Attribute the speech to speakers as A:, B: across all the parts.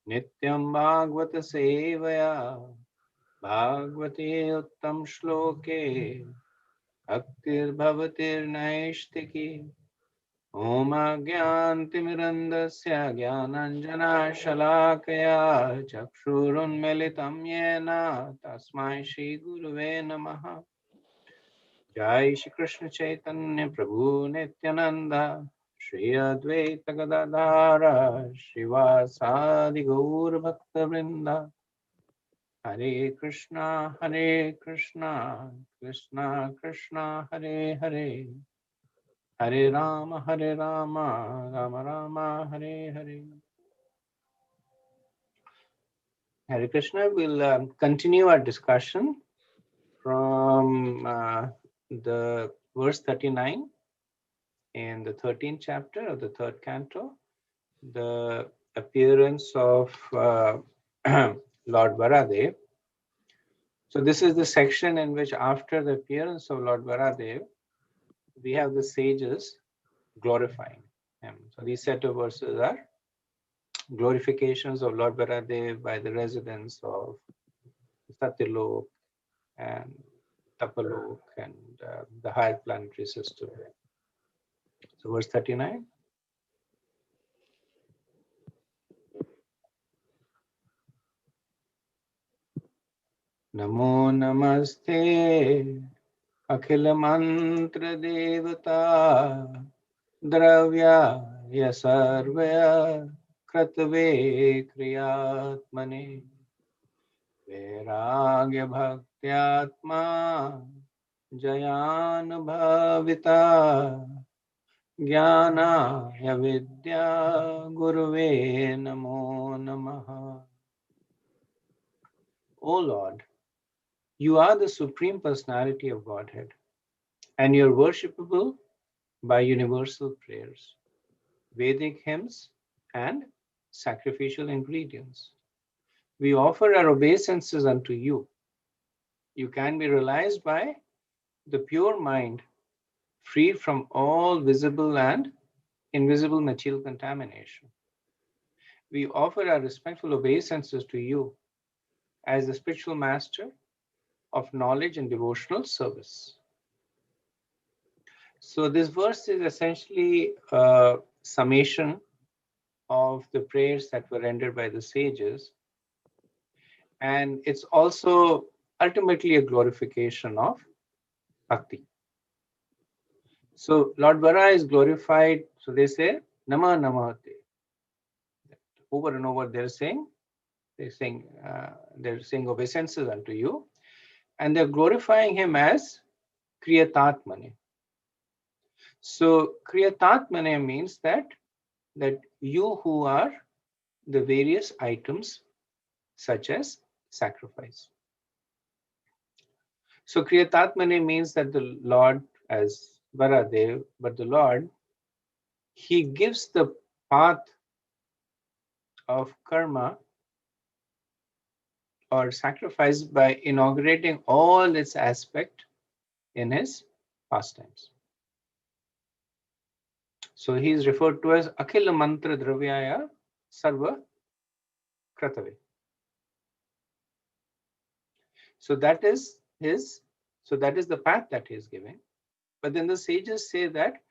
A: Nityam Bhagavata Sevaya Bhagavate Uttam Shloke Bhaktir Bhavatir Naishtiki Om Agyantimirandasya Gyananjana Shalakaya Chakshurunmilitam Yena Tasmai Shri Guruve Namaha. Jai Shri Krishna Chaitanya Prabhu Nityananda Shri Advaita Gadadhara Srivasadi Gaur Bhakta Vrinda Hare Krishna Krishna Krishna Hare Hare Hare Rama Rama Rama Hare Hare. Hare Krishna. We'll continue our discussion from the verse 39 in the 13th chapter of the third canto, the appearance of Lord Varadev. So this is the section in which after the appearance of Lord Varadev, we have the sages glorifying him. So these set of verses are glorifications of Lord Varadev by the residents of Satyalok and Tapalok and the higher planetary system. So verse 39. Namo namaste akhila mantra devata dravya yasarvaya kratve kriyatmane vairagya bhaktyatma jayanubhavita jnanaya vidya guruve namo namaha. O Lord, you are the Supreme Personality of Godhead, and you are worshipable by universal prayers, Vedic hymns, and sacrificial ingredients. We offer our obeisances unto you. You can be realized by the pure mind, freed from all visible and invisible material contamination. We offer our respectful obeisances to you as the spiritual master of knowledge and devotional service. So this verse is essentially a summation of the prayers that were rendered by the sages. And it's also ultimately a glorification of bhakti. So Lord Vara is glorified. So they say, Nama Namate. Over and over they're saying obeisances unto you. And they're glorifying him as Kriyatatmane. So Kriyatatmane means that you who are the various items such as sacrifice. So Kriyatatmane means that the Lord, as Varadev, but the Lord, he gives the path of karma or sacrifice by inaugurating all its aspect in his pastimes. So he is referred to as Akhila Mantra Dravyaya Sarva Kratave. So that is the path that he is giving. But then the sages say that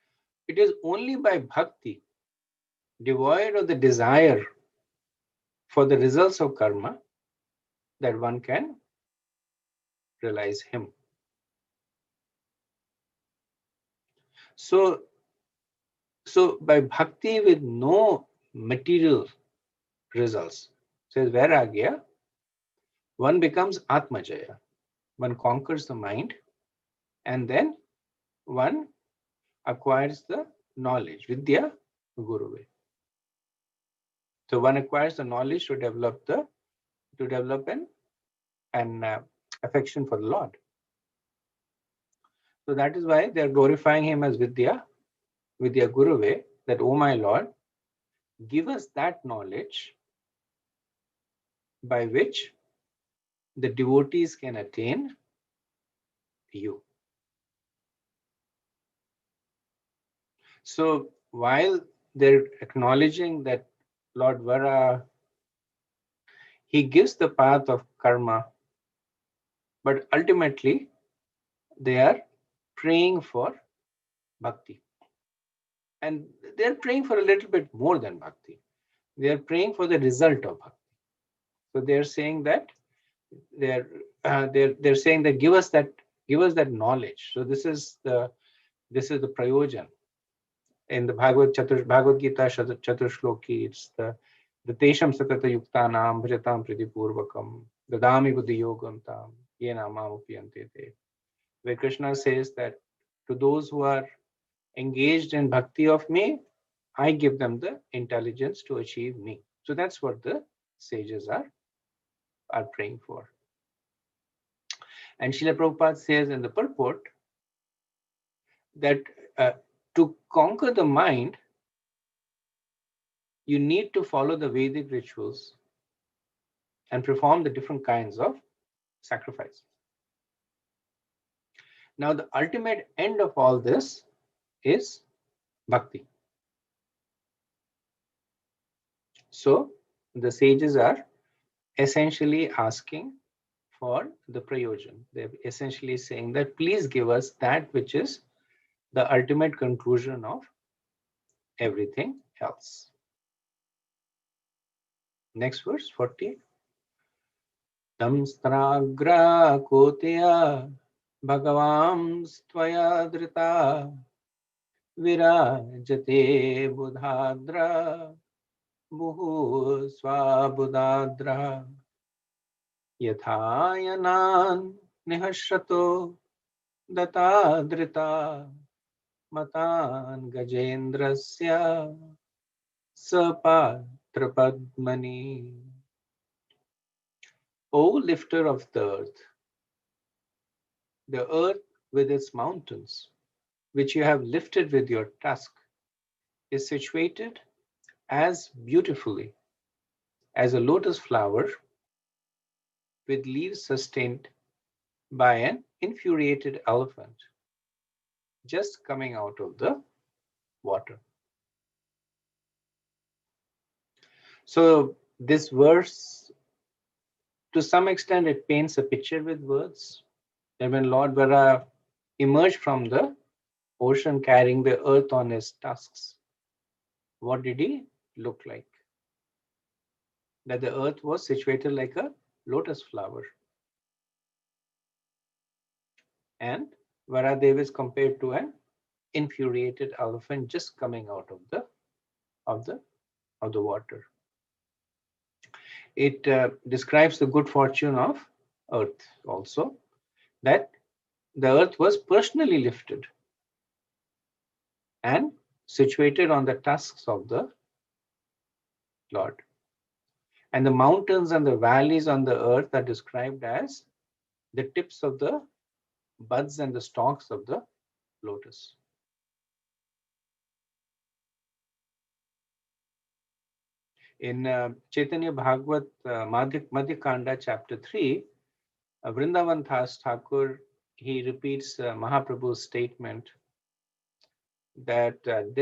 A: it is only by bhakti, devoid of the desire for the results of karma, that one can realize him. So by bhakti with no material results, says Vairagya, one becomes Atmajaya. One conquers the mind and then one acquires the knowledge, Vidya Guruve. So one acquires the knowledge to develop an affection for the Lord. So that is why they are glorifying him as Vidya Guruve, that, oh my Lord, give us that knowledge by which the devotees can attain you. So while they're acknowledging that Lord Vara he gives the path of karma, but ultimately they are praying for bhakti. And they're praying for a little bit more than bhakti. They are praying for the result of bhakti. So they're saying that they're they're saying that give us that knowledge. So this is the prayojan in the Bhagavad Gita Chaturshloki. It's the Tesham Satata Yuktanam Bhajatam Priti Purvakam Dadami Buddhi Yogam Tam Yena Mamupiyante Te. Where Krishna says that to those who are engaged in bhakti of me, I give them the intelligence to achieve me. So that's what the sages are praying for. And Srila Prabhupada says in the purport that to conquer the mind, you need to follow the Vedic rituals and perform the different kinds of sacrifice. Now, the ultimate end of all this is bhakti. So, the sages are essentially asking for the prayojan. They're essentially saying that please give us that which is the ultimate conclusion of everything else. Next verse, 40. Tamstragra koteya bhagavams tvaya drita virajate budhadra buhu swabudadra yathayanan nihashrato datadrita matan gajendrasya sapatrapadmani. O lifter of the earth with its mountains, which you have lifted with your tusk, is situated as beautifully as a lotus flower with leaves sustained by an infuriated elephant just coming out of the water. So this verse, to some extent, it paints a picture with words. And when Lord Vara emerged from the ocean carrying the earth on his tusks, what did he look like? That the earth was situated like a lotus flower. And Varadev is compared to an infuriated elephant just coming out of the water. It describes the good fortune of earth also, that the earth was personally lifted and situated on the tusks of the Lord. And the mountains and the valleys on the earth are described as the tips of the buds and the stalks of the lotus. In Chaitanya Bhagavat Madhya Kanda chapter 3, Vrindavan Das Thakur, he repeats Mahaprabhu's statement that at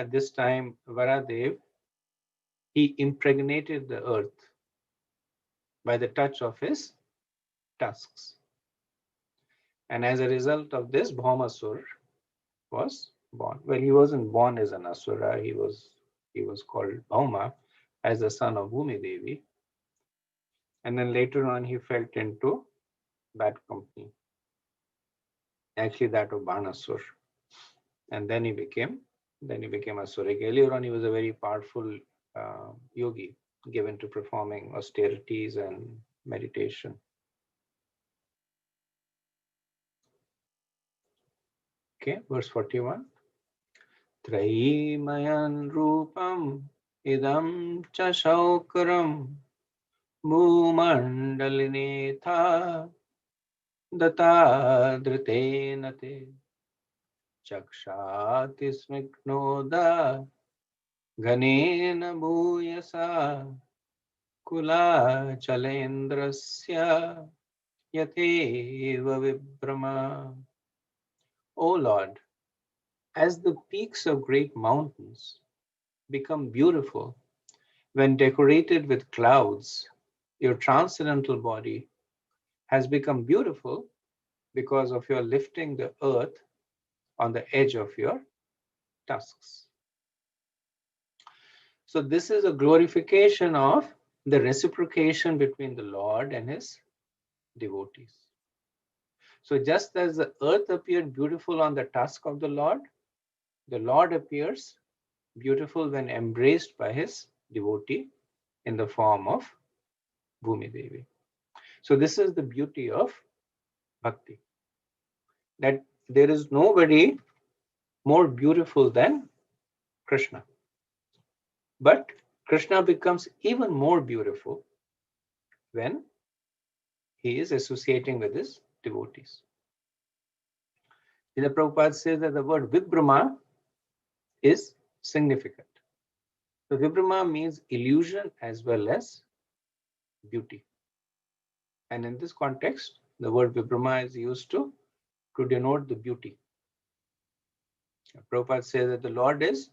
A: this time Varadev, he impregnated the earth by the touch of his tusks. And as a result of this, Bhaumasur was born. Well, he wasn't born as an Asura, he was called Bhauma as the son of Bhumi Devi. And then later on he fell into bad company. Actually that of Banasur. And then he became Asuric. Earlier on he was a very powerful yogi given to performing austerities and meditation. Okay, verse 41. Traimayan rupam idam cha shaukaram bhumandalinetha data dritenate chakshati smiknoda ghanena bhuyasa kula chalendrasya yatheva vibrama. O Lord, as the peaks of great mountains become beautiful when decorated with clouds your transcendental body has become beautiful because of your lifting the earth on the edge of your tusks. So this is a glorification of the reciprocation between the Lord and his devotees. So just as the earth appeared beautiful on the tusk of the Lord appears beautiful when embraced by his devotee in the form of Bhumi Devi. So this is the beauty of bhakti, that there is nobody more beautiful than Krishna. But Krishna becomes even more beautiful when he is associating with his devotees. Srila Prabhupada says that the word Vibhrama is significant. So Vibhrama means illusion as well as beauty. And in this context, the word Vibhrama is used to denote the beauty. Prabhupada says that the Lord is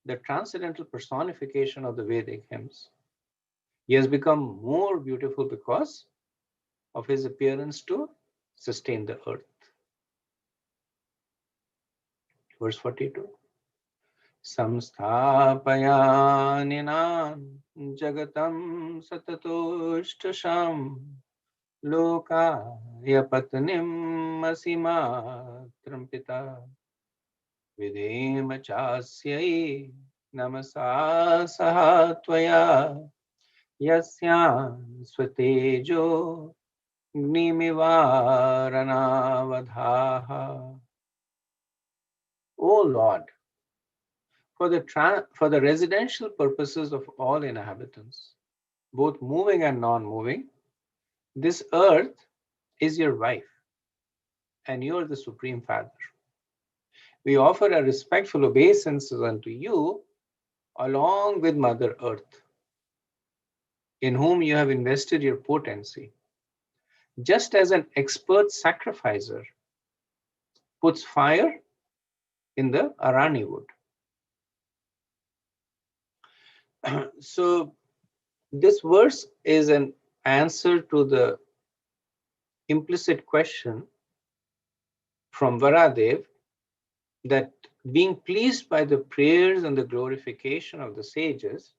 A: the transcendental personification of the Vedic hymns. He has become more beautiful because of his appearance to sustain the earth. Verse 42. Samsthapayaninam jagatam satatoshtasam lokaya patnim asimatram pita videma chasyai namasa sahatvaya yasyam swatejo gnimivaranavadhaha. O Lord, for the residential purposes of all inhabitants, both moving and non-moving, this earth is your wife, and you are the Supreme Father. We offer a respectful obeisance unto you, along with Mother Earth, in whom you have invested your potency. Just as an expert sacrificer puts fire in the Arani wood. So this verse is an answer to the implicit question from Varadev that being pleased by the prayers and the glorification of the sages,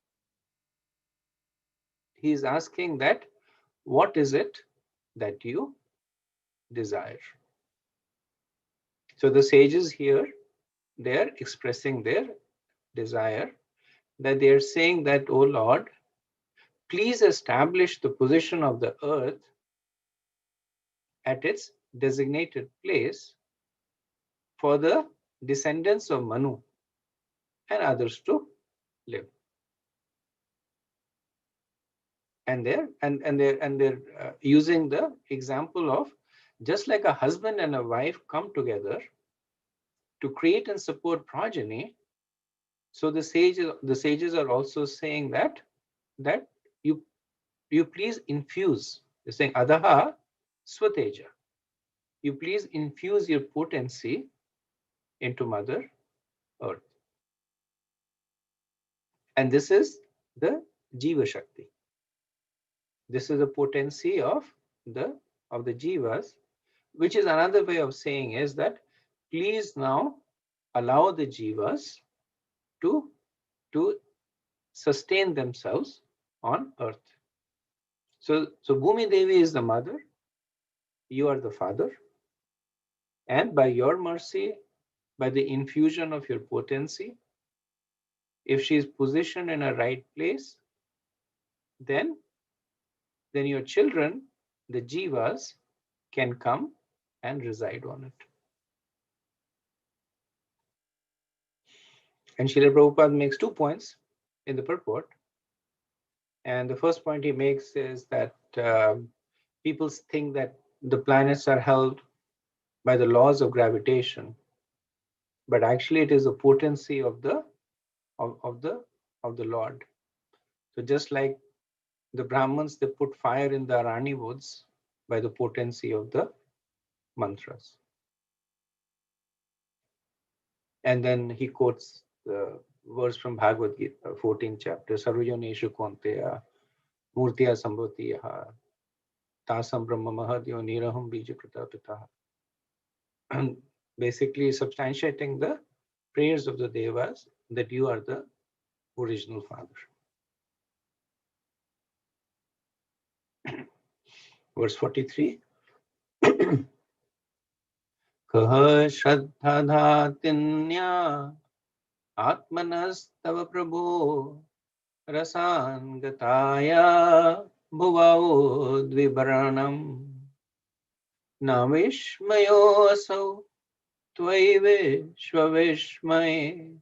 A: he is asking that what is it that you desire? So the sages here, they are expressing their desire, that they are saying that, O Lord, please establish the position of the earth at its designated place for the descendants of Manu and others to live. And they're using the example of just like a husband and a wife come together to create and support progeny. So the sages are also saying that you please infuse. They're saying Adaha Swateja. You please infuse your potency into Mother Earth. And this is the Jiva Shakti. This is the potency of the Jivas, which is another way of saying is that please now allow the Jivas to sustain themselves on earth. So Bhumi Devi is the mother, you are the father, and by your mercy, by the infusion of your potency, if she is positioned in a right place, then your children, the Jivas, can come and reside on it. And Srila Prabhupada makes 2 points in the purport. And the first point he makes is that people think that the planets are held by the laws of gravitation, but actually it is a potency of the Lord. So just like the Brahmins, they put fire in the Arani woods by the potency of the mantras. And then he quotes the verse from Bhagavad Gita, 14th chapter, Sarvajoneshu Kaunteya, Murtiya Sambhutiyaha, Tasam Brahma Mahadyo Niraham Bija Pratapitaha. Basically substantiating the prayers of the Devas that you are the original Father. Verse 43. Kaha Shraddha Dhatinya Atmanastav Prabhu Rasan Gataya Bhuvao Dvibaranam Navishmayo Asau Tvai Vishvavishmai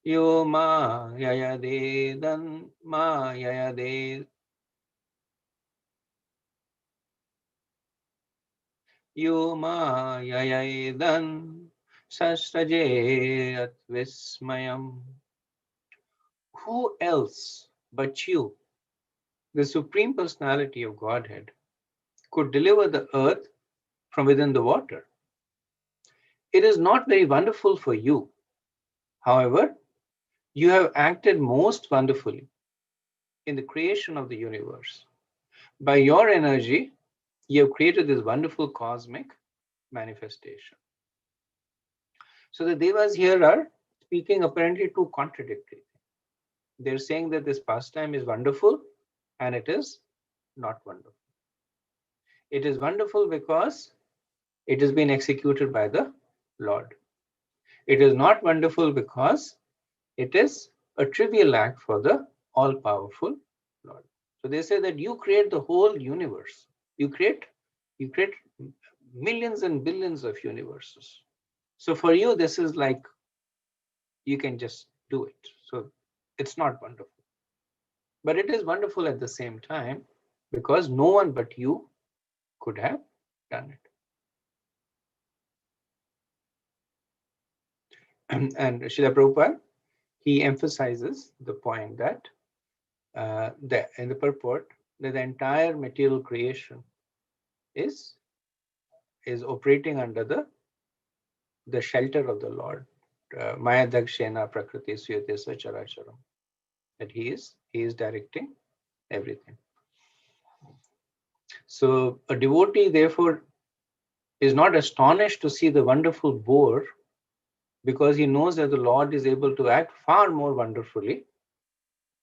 A: Yo Ma Yayadedan Ma Yayade Yo Ma Yayadan Sasrajayat Vismayam. Who else but you, the Supreme Personality of Godhead, could deliver the earth from within the water? It is not very wonderful for you. However, you have acted most wonderfully in the creation of the universe. By your energy, you have created this wonderful cosmic manifestation. So the Devas here are speaking apparently two contradictory. They're saying that this pastime is wonderful and it is not wonderful. It is wonderful because it has been executed by the Lord. It is not wonderful because it is a trivial act for the all-powerful Lord. So they say that you create the whole universe. You create millions and billions of universes. So for you, this is like you can just do it. So it's not wonderful. But it is wonderful at the same time because no one but you could have done it. And Srila Prabhupada, he emphasizes the point that in the purport that the entire material creation is operating under the shelter of the Lord. Maya Dakshena Prakriti Suyate Sacharacharam. That he is directing everything. So a devotee therefore is not astonished to see the wonderful boar because he knows that the Lord is able to act far more wonderfully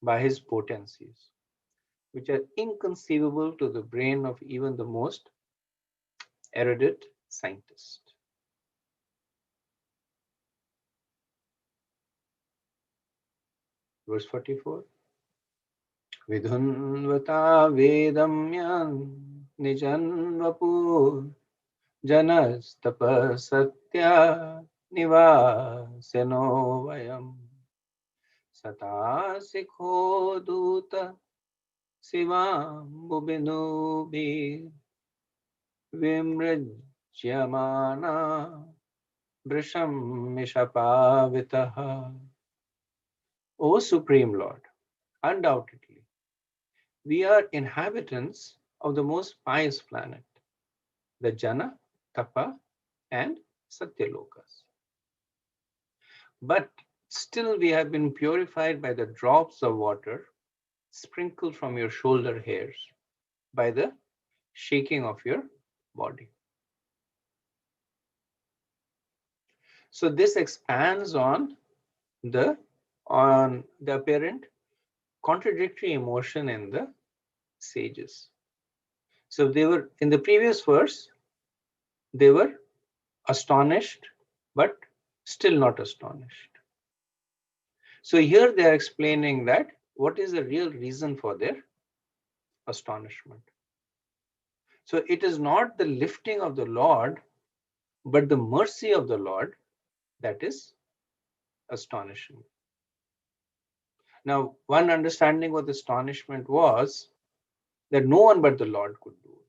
A: by his potencies, which are inconceivable to the brain of even the most erudite scientist. Verse 44. Vidhunvata vedamyan nijanvapur janas tapasatya nivaseno vayam sata sikho duta sivam bubinubhi vimrajyamana vrisham mishapavitaha. O Supreme Lord, undoubtedly, we are inhabitants of the most pious planet, the Jana, Tapa, and Satyalokas. But still we have been purified by the drops of water sprinkled from your shoulder hairs by the shaking of your body. So this expands on the apparent contradictory emotion in the sages. So they were in the previous verse, they were astonished, but still not astonished. So here they are explaining that what is the real reason for their astonishment. So it is not the lifting of the Lord, but the mercy of the Lord that is astonishing. Now, one understanding what astonishment was that no one but the Lord could do it.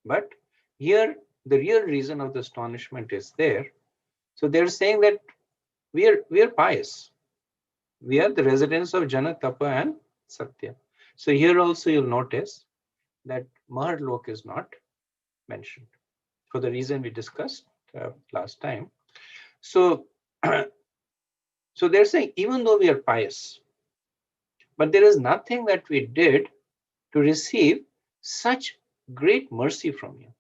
A: But here, the real reason of the astonishment is there. So they're saying that we are pious. We are the residents of Jana, Tapa, and Satya. So here also you'll notice that Maharlok is not mentioned for the reason we discussed last time. So, so they're saying even though we are pious, But there is nothing that we did to receive such great mercy from you.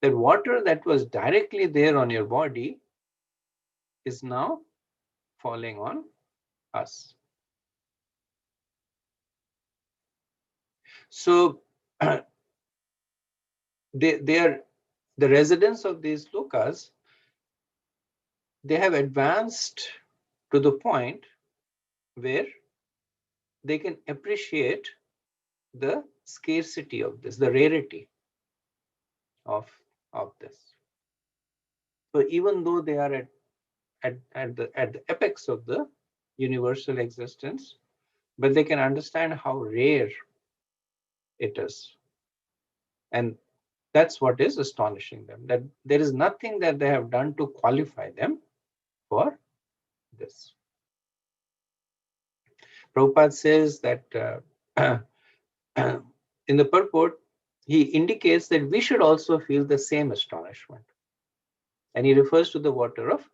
A: That water that was directly there on your body is now falling on us. So they are the residents of these lokas. They have advanced to the point where they can appreciate the scarcity of this, the rarity of this. So even though they are at the apex of the universal existence, but they can understand how rare it is. And that's what is astonishing them, that there is nothing that they have done to qualify them for this. Prabhupada says that in the purport, he indicates that we should also feel the same astonishment. And he refers to the water of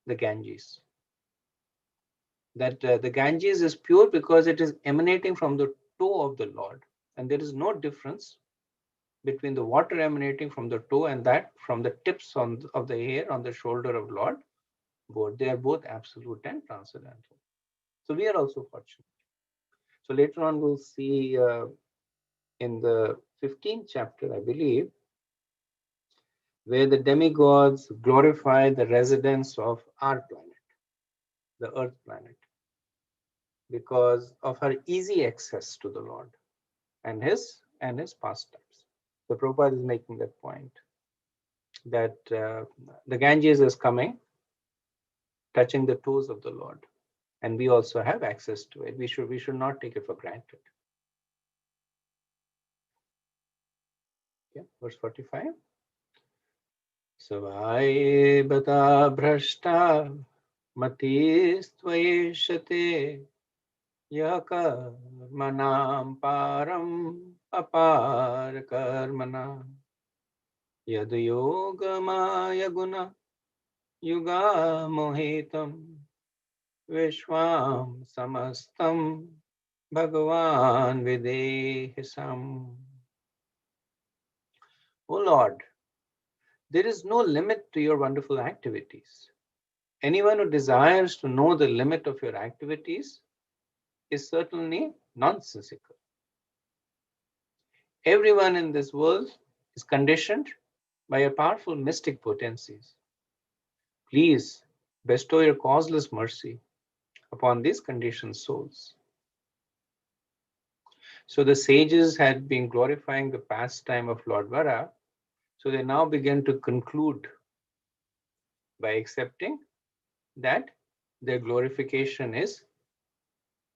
A: the Ganges. That the Ganges is pure because it is emanating from the toe of the Lord. And there is no difference between the water emanating from the toe and that from the tips of the hair on the shoulder of Lord. Both. They are both absolute and transcendental. So we are also fortunate. So later on we'll see in the 15th chapter, I believe, where the demigods glorify the residents of our planet, the Earth planet, because of her easy access to the Lord and his pastimes. So Prabhupada is making that point, that the Ganges is coming, touching the toes of the Lord, and we also have access to it. We should not take it for granted. Yeah, verse 45. Savai bata bhrashta matistvayeshate yakarmanam param apar karmana yad yogamaya guna yuga mohitam vishwam samastam bhagavan videhisam. O Lord, there is no limit to your wonderful activities. Anyone who desires to know the limit of your activities is certainly nonsensical. Everyone in this world is conditioned by your powerful mystic potencies. Please bestow your causeless mercy upon these conditioned souls. So the sages had been glorifying the pastime of Lord Vara, so they now begin to conclude by accepting that their glorification is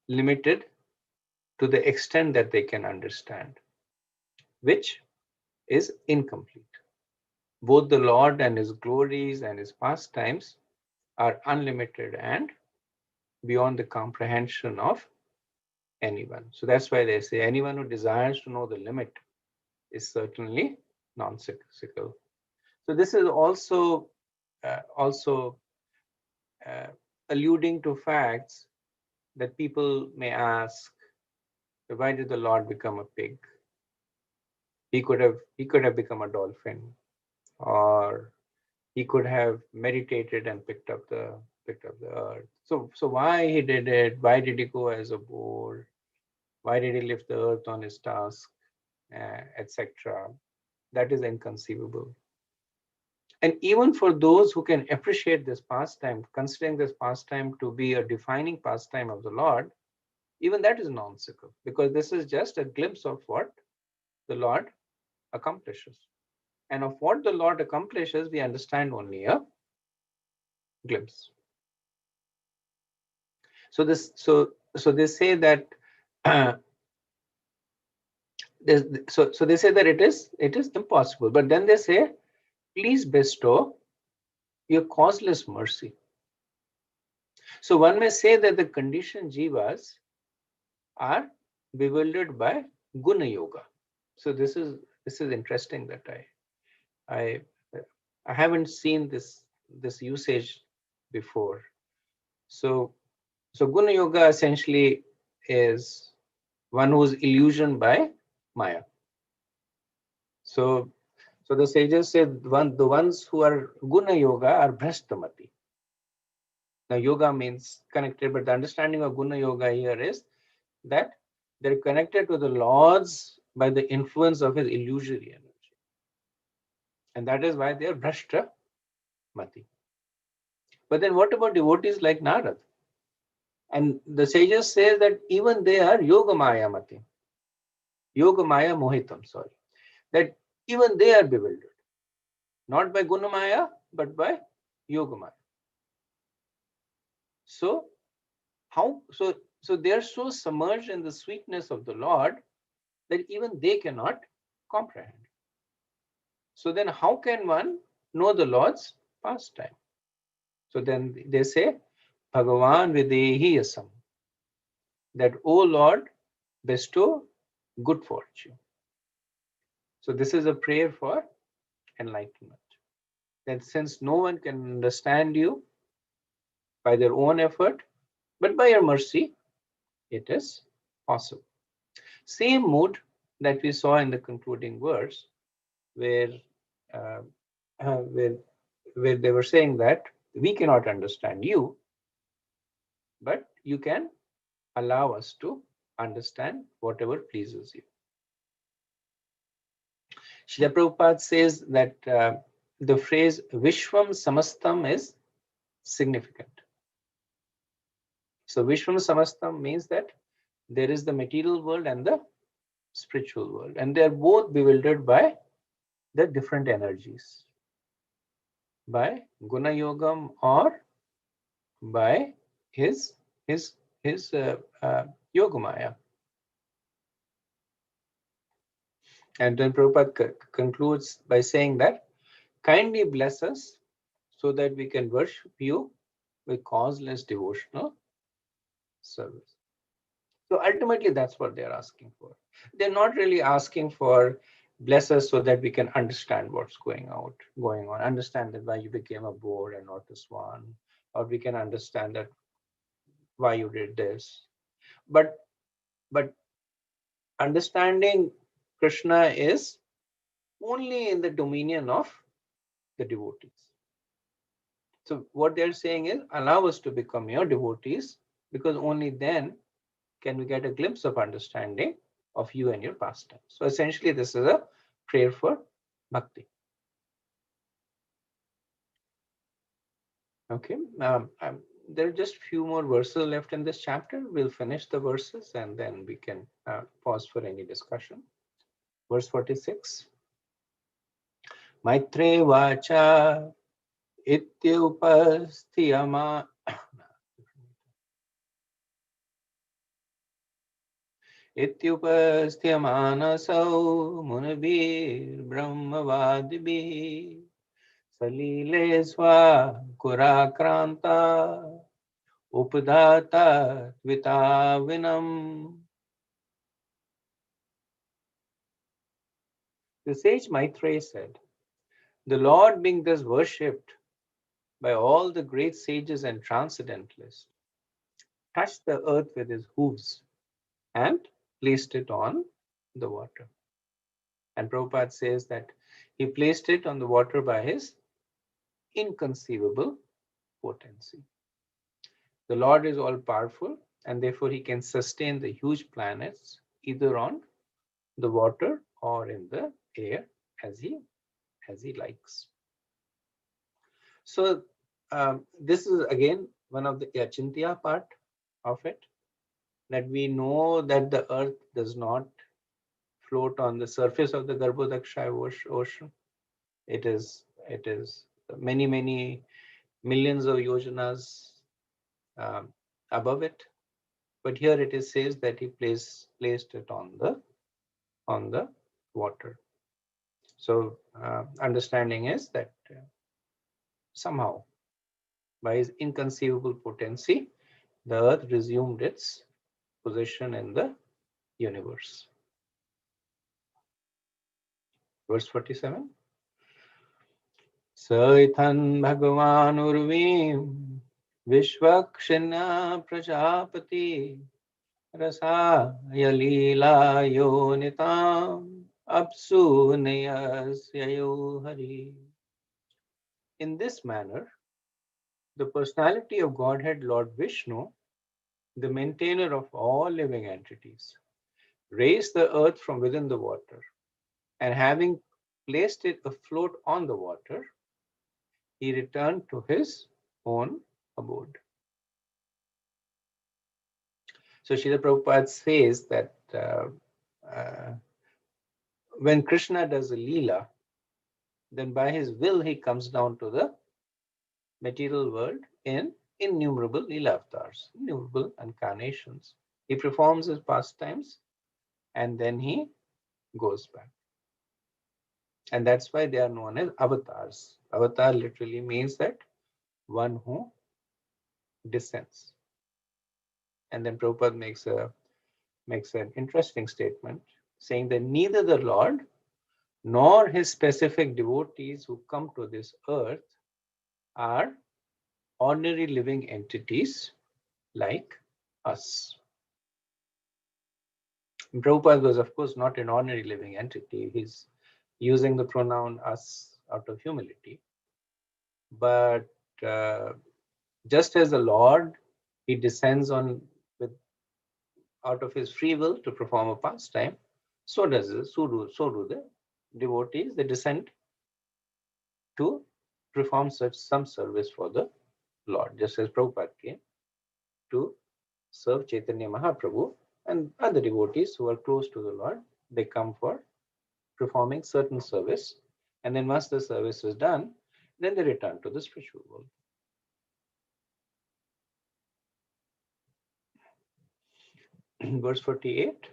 A: limited to the extent that they can understand, which is incomplete. Both the Lord and his glories and his pastimes are unlimited and beyond the comprehension of anyone. So that's why they say anyone who desires to know the limit is certainly nonsensical. So this is also alluding to facts that people may ask, why did the Lord become a pig? He could have become a dolphin, or he could have meditated and picked up the earth. So why he did it? Why did he go as a boar? Why did he lift the earth on his task, etc.? That is inconceivable. And even for those who can appreciate this pastime, considering this pastime to be a defining pastime of the Lord, even that is nonsensical, because this is just a glimpse of what the Lord accomplishes. And of what the Lord accomplishes, we understand only a glimpse. So they say that so they say that it is impossible. But then they say, please bestow your causeless mercy. So one may say that the conditioned jivas are bewildered by guna yoga. So this is interesting that I haven't seen this usage before. So So Guna Yoga essentially is one who is illusioned by Maya. So, so the sages say the ones who are Guna Yoga are Bhrashtamati. Now, yoga means connected, but the understanding of Guna Yoga here is that they're connected to the Lords by the influence of his illusory energy. And that is why they are Bhrashtamati. But then what about devotees like Narad? And the sages say that even they are Yogamaya Mati. Yogamaya Mohitam, sorry. That even they are bewildered. Not by Gunamaya, but by Yogamaya. So how so they are so submerged in the sweetness of the Lord that even they cannot comprehend. So then how can one know the Lord's pastime? So then they say, Bhagavan Videhi Yasam, that, O Lord, bestow good fortune. So this is a prayer for enlightenment. That since no one can understand you by their own effort, but by your mercy, it is possible. Same mood that we saw in the concluding verse, where uh, uh, where, where they were saying that we cannot understand you, but you can allow us to understand whatever pleases you. Srila Prabhupada says that the phrase Vishwam Samastam is significant. So Vishwam Samastam means that there is the material world and the spiritual world, and they are both bewildered by the different energies, by Guna Yogam or by his his his Yogamaya. And then Prabhupada concludes by saying that kindly bless us so that we can worship you with causeless devotional service. So ultimately, that's what they're asking for. They're not really asking for bless us so that we can understand what's going on, understand that why you became a boar and not a swan, or we can understand that why you did this. But but understanding Krishna is only in the dominion of the devotees. So what they're saying is, allow us to become your devotees, because only then can we get a glimpse of understanding of you and your pastime. So essentially, this is a prayer for bhakti. Okay, there are just few more verses left in this chapter. We'll finish the verses and then we can pause for any discussion. Verse 46. Maitre vacha ityupasthiyama ityupasthyamanasau munibir salile swa kurakranta upadata vitavinam. The sage Maitreya said, the Lord being thus worshipped by all the great sages and transcendentalists, touched the earth with his hooves and placed it on the water. And Prabhupada says that he placed it on the water by his inconceivable potency. The Lord is all powerful, and therefore he can sustain the huge planets either on the water or in the air as he likes. So this is again one of the Achintya part of it, that we know that the earth does not float on the surface of the Garbhodakshaya ocean. It is many millions of yojanas above it. But here it is says that he placed it on the water. So understanding is that somehow by his inconceivable potency, the earth resumed its position in the universe. Verse 47. Saithan Bhagavan Urvim Vishwakshana Prajapati Rasaya Leela Yonitam Apsu Nayasya Hari. In this manner, the personality of Godhead Lord Vishnu, the maintainer of all living entities, raised the earth from within the water, and having placed it afloat on the water, he returned to his own abode. So Srila Prabhupada says that uh, when Krishna does a Leela, then by his will he comes down to the material world in innumerable Leela avatars, innumerable incarnations. He performs his pastimes and then he goes back. And that's why they are known as avatars. Avatar literally means that one who descends. And then Prabhupada makes an interesting statement saying that neither the Lord nor his specific devotees who come to this earth are ordinary living entities like us. Prabhupada was, of course, not an ordinary living entity. He's using the pronoun us out of humility. But just as the Lord, he descends on with out of his free will to perform a pastime, so do the devotees. They descend to perform some service for the Lord, just as Prabhupada came to serve Chaitanya Mahaprabhu and other devotees who are close to the Lord. They come for performing certain service, and then once the service is done, then they return to the spiritual world. Verse 48.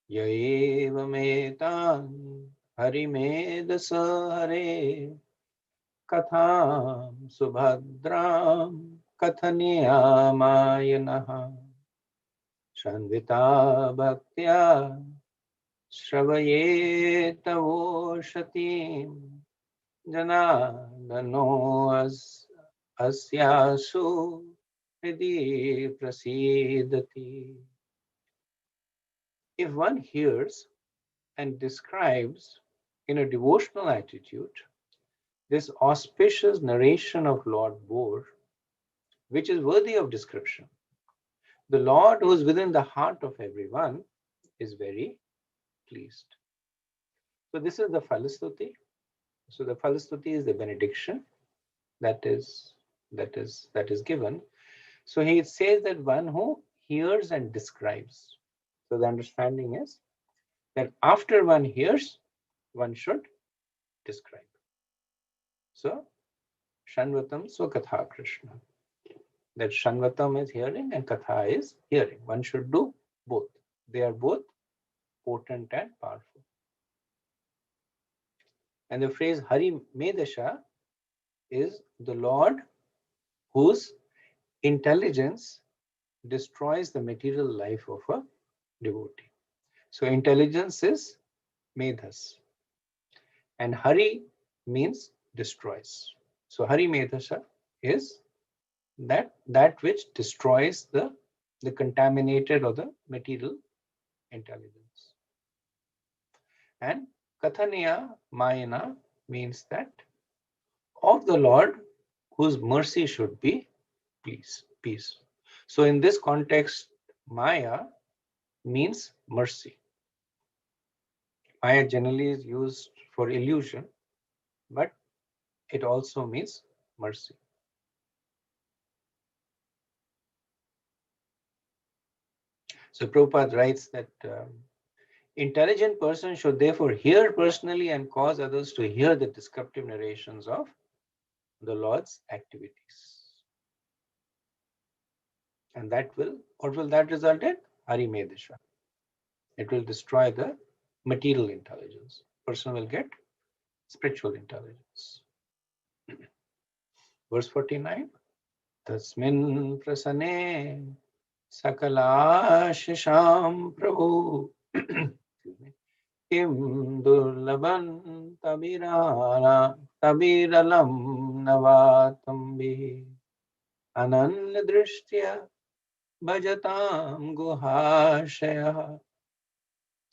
A: Yaevametan harimedasa hare katham subhadram kathaniyamayanah shanvita bhaktya shravayetavoshati janadano asyasu hridi prasidati. If one hears and describes in a devotional attitude this auspicious narration of Lord Bore, which is worthy of description, the Lord who is within the heart of everyone is very pleased. So this is the Phalastuti. So the Phalastuti is the benediction that is given. So he says that one who hears and describes. So the understanding is that after one hears, one should describe. So Shanvatam Swakatha Krishna. That Shanvatam is hearing and Katha is hearing. One should do both. They are both potent and powerful. And the phrase Hari Medasha is the Lord whose intelligence destroys the material life of a devotee. So intelligence is Medhas. And Hari means destroys. So Hari Medhasha is that which destroys the contaminated or the material intelligence. And Kathaniya Mayana means that of the Lord whose mercy should be peace. So in this context, Maya means mercy. Maya generally is used for illusion, but it also means mercy. So Prabhupada writes that intelligent person should therefore hear personally and cause others to hear the descriptive narrations of the Lord's activities. And what will that result in? Hari Medasha. It will destroy the material intelligence. Person will get spiritual intelligence. Verse 49. Tasmin prasane sakalashisham prabhu kim durlaban abiralam navatambi ananya drishtya bhajatam guhashaya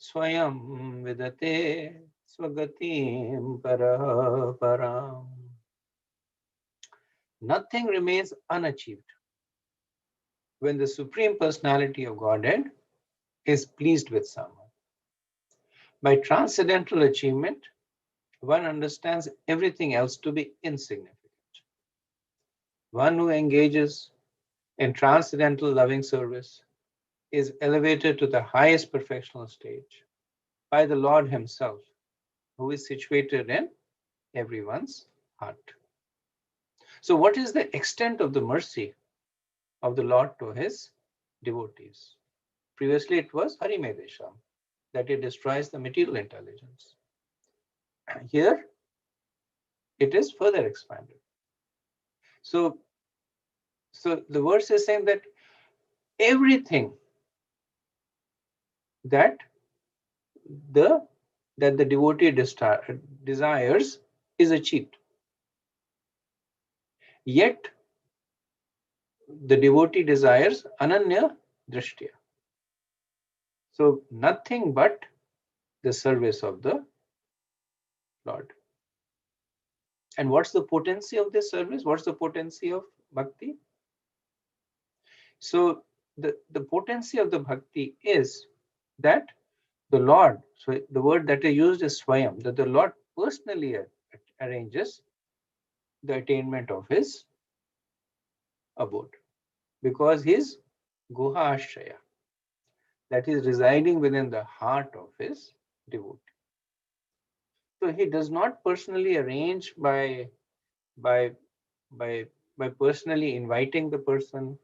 A: swayam vidate swagatim paraparam. Nothing remains unachieved when the Supreme Personality of Godhead is pleased with someone. By transcendental achievement, one understands everything else to be insignificant. One who engages in transcendental loving service is elevated to the highest perfectional stage by the Lord Himself, who is situated in everyone's heart. So, what is the extent of the mercy of the Lord to His devotees? Previously, it was Harimedesham, that it destroys the material intelligence. Here, it is further expanded. So the verse is saying that everything that the devotee desires is achieved. Yet the devotee desires ananya drishtya. So nothing but the service of the Lord. And what's the potency of this service? What's the potency of bhakti? So the potency of the bhakti is that the Lord, so the word that is used is swayam, that the Lord personally arranges the attainment of his abode, because his guha ashraya, that is residing within the heart of his devotee. So he does not personally arrange by by by by personally inviting the person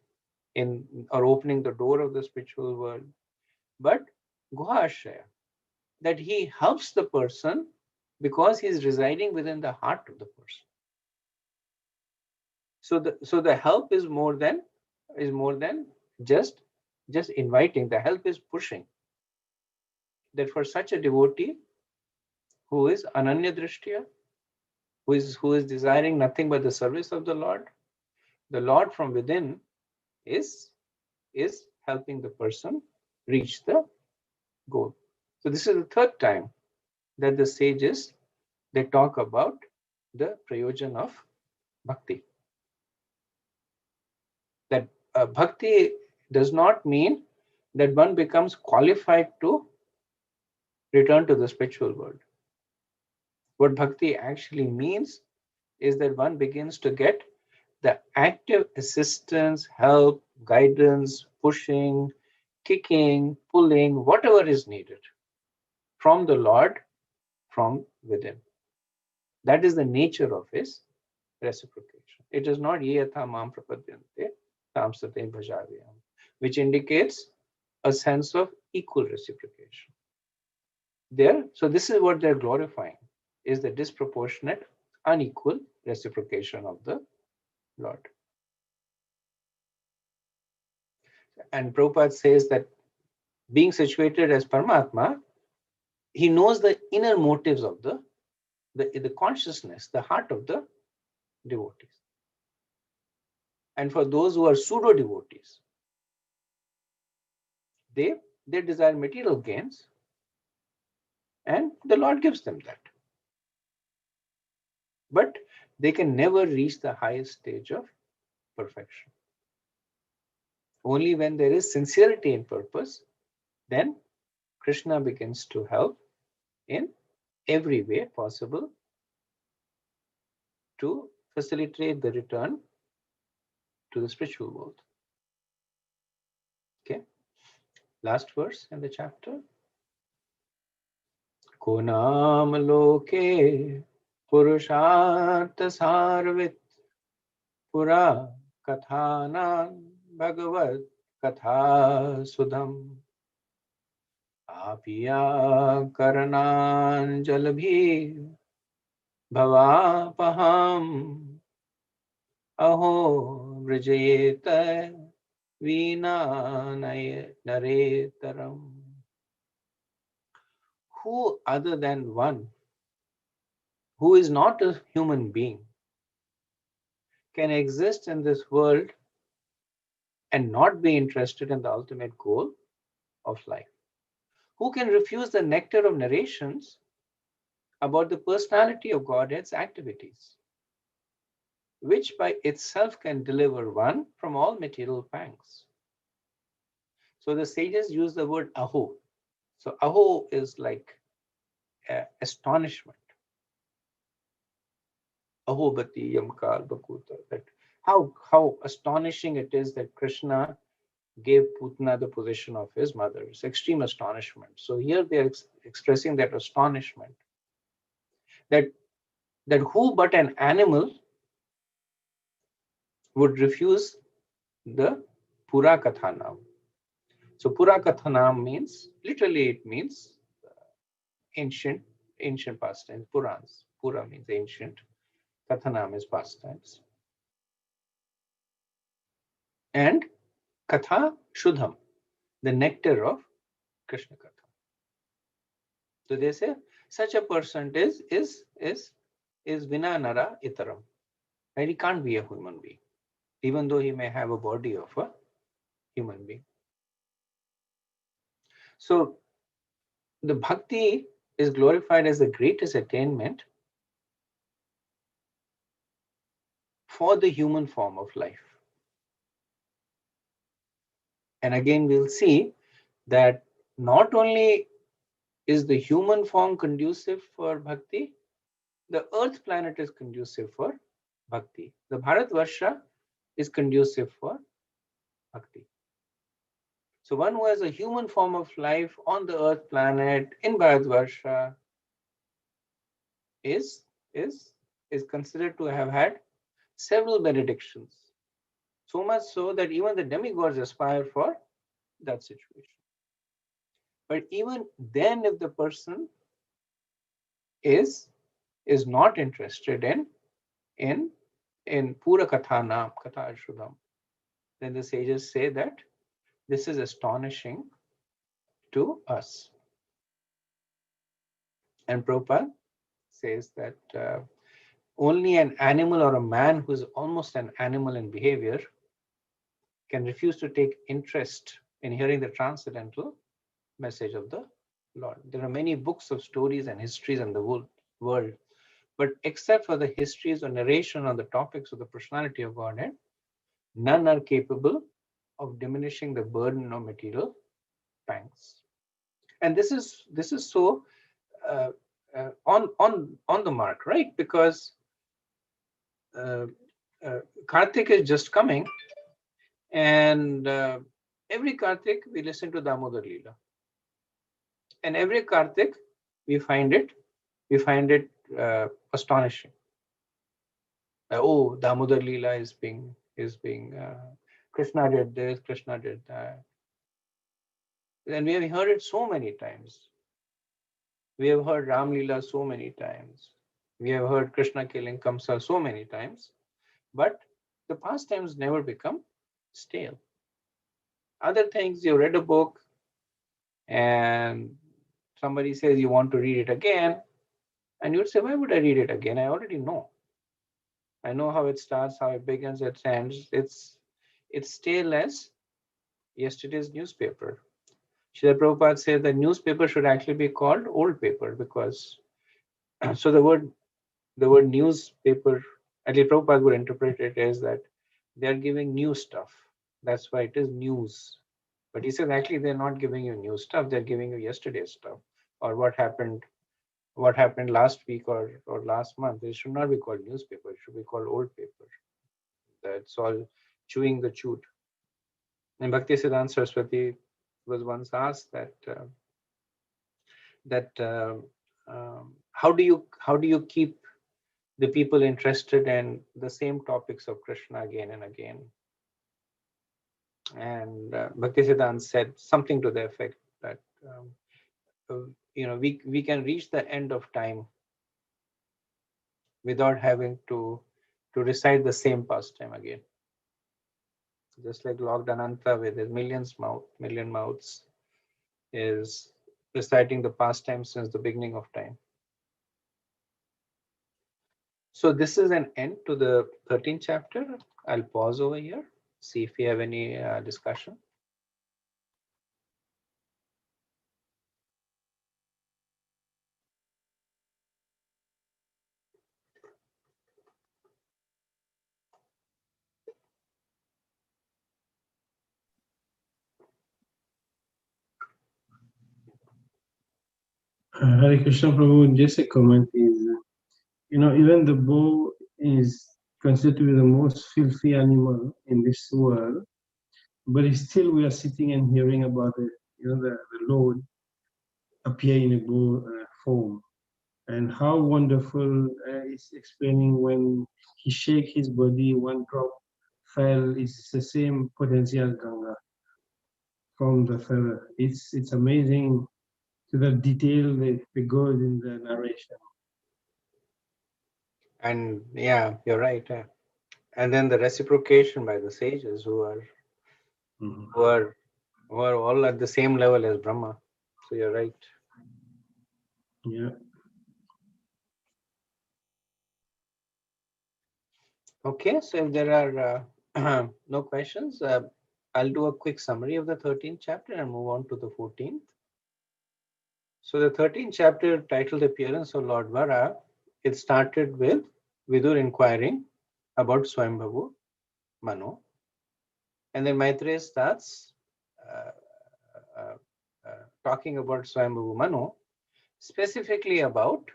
A: in or opening the door of the spiritual world, but guha ashraya, that he helps the person because he is residing within the heart of the person. So the help is more than just inviting. The help is pushing. That for such a devotee who is ananya drishtya, who is desiring nothing but the service of the Lord from within is helping the person reach the goal. So this is the third time that the sages, they talk about the prayojan of bhakti. That bhakti does not mean that one becomes qualified to return to the spiritual world. What bhakti actually means is that one begins to get the active assistance, help, guidance, pushing, kicking, pulling, whatever is needed from the Lord from within. That is the nature of his reciprocation. It is not yatha mam prapadyante tam sate bhajavayam, which indicates a sense of equal reciprocation. So this is what they're glorifying, is the disproportionate, unequal reciprocation of the Lord. And Prabhupada says that being situated as Paramatma, he knows the inner motives of the consciousness, the heart of the devotees. And for those who are pseudo devotees, they desire material gains, and the Lord gives them that. But they can never reach the highest stage of perfection. Only when there is sincerity in purpose, then Krishna begins to help in every way possible to facilitate the return to the spiritual world. Okay, last verse in the chapter. Konam loke purushartha sarvit pura kathanan bhagavad katha sudham apiya karanan jalabhi bhavapaham aho vrajeta vina naretaram. Who other than one who is not a human being, can exist in this world and not be interested in the ultimate goal of life? Who can refuse the nectar of narrations about the personality of Godhead's activities, which by itself can deliver one from all material pangs? So the sages use the word aho. So aho is like astonishment. Ahobati Yamkal Bakuta. That how astonishing it is that Krishna gave Putna the position of his mother. It's extreme astonishment. So here they are expressing that astonishment. That who but an animal would refuse the Pura Kathanam. So Pura Kathanam means, literally it means ancient, ancient pastimes, Purans. Pura means ancient. Kathanam is pastimes. And Katha Shuddham, the nectar of Krishna Katha. So they say such a person is Vina Nara Itaram. Right? He can't be a human being, even though he may have a body of a human being. So the bhakti is glorified as the greatest attainment for the human form of life. And again, we'll see that not only is the human form conducive for bhakti, the earth planet is conducive for bhakti. The Bharatvarsha is conducive for bhakti. So one who has a human form of life on the earth planet in Bharatvarsha is considered to have had several benedictions. So much so that even the demigods aspire for that situation. But even then, if the person is not interested in Pura Kathanam, Katha Shuddham, then the sages say that this is astonishing to us. And Prabhupada says that only an animal or a man who is almost an animal in behavior can refuse to take interest in hearing the transcendental message of the Lord. There are many books of stories and histories in the world, but except for the histories or narration on the topics of the personality of Godhead, none are capable of diminishing the burden of material pangs. And this is so on the mark, right? Because Karthik is just coming, and every Karthik we listen to Damodar Leela, and every Karthik we find it astonishing. Oh, Damodar Leela is being Krishna did this, Krishna did that. And we have heard it so many times. We have heard Ram Leela so many times. We have heard Krishna killing Kamsa so many times. But the pastimes never become stale. Other things, you read a book and somebody says you want to read it again, and you'd say, why would I read it again? I already know. I know how it starts, how it begins, it ends. It's stale as yesterday's newspaper. Srila Prabhupada said that newspaper should actually be called old paper, because so the word newspaper, at least Prabhupada would interpret it as that they are giving new stuff. That's why it is news. But he says actually they're not giving you new stuff, they're giving you yesterday's stuff, or what happened last week or last month. It should not be called newspaper, it should be called old paper. That's all chewing the chewed. And Bhaktisiddhanta Saraswati was once asked how do you keep the people interested in the same topics of Krishna again and again? And Bhaktisiddhanta said something to the effect that we can reach the end of time without having to recite the same pastime again. Just like Lord Ananta with his million mouths is reciting the pastime since the beginning of time. So this is an end to the 13th chapter. I'll pause over here, see if we have any discussion.
B: Hare Krishna Prabhu, just a comment is, even the bull is considered to be the most filthy animal in this world, but still we are sitting and hearing about the Lord appear in a bull form. And how wonderful is explaining when he shake his body, one drop fell, it's the same potential Ganga from the feather. It's amazing to the detail that goes in the narration.
A: And yeah, you're right. And then the reciprocation by the sages who are all at the same level as Brahma. So you're right.
B: Yeah.
A: Okay, so if there are no questions, I'll do a quick summary of the 13th chapter and move on to the 14th. So the 13th chapter, titled Appearance of Lord Vara, it started with Vidur inquiring about Swayambhavu Manu. And then Maitreya starts uh, uh, talking about Swayambhavu Manu, specifically about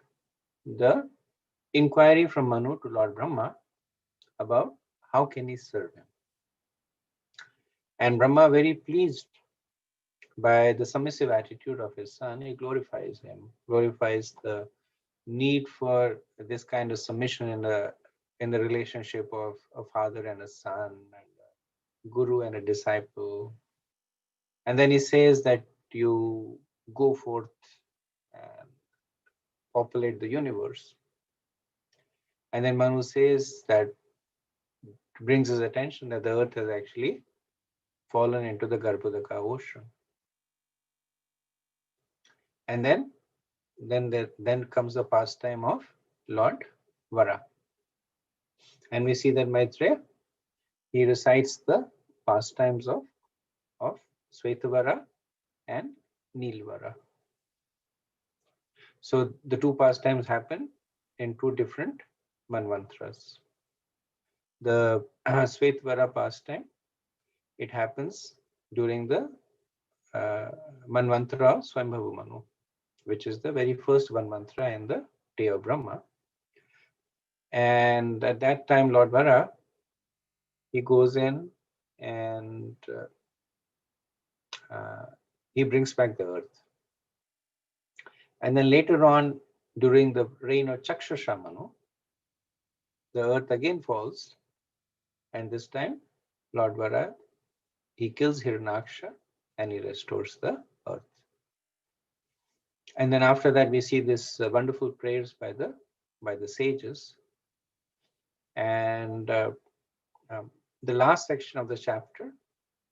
A: the inquiry from Manu to Lord Brahma about how can he serve him. And Brahma, very pleased by the submissive attitude of his son, he glorifies him, glorifies the need for this kind of submission in the relationship of a father and a son, and a guru and a disciple. And then he says that you go forth and populate the universe. And then Manu says that brings his attention that the earth has actually fallen into the Garbhodaka ocean. And then comes the pastime of Lord Vara. And we see that Maitreya, he recites the pastimes of Svetavara and Nilvara. So the two pastimes happen in two different manvantras. The Svetavara pastime, it happens during the manvantara of Swayambhavu Manu, which is the very first manvantara in the day of Brahma. And at that time, Lord Vara, he goes in and he brings back the earth. And then later on, during the reign of Chakshasha Manu, the earth again falls. And this time, Lord Vara, he kills Hiranyaksha and he restores the earth. And then after that, we see this wonderful prayers by the sages. And the last section of the chapter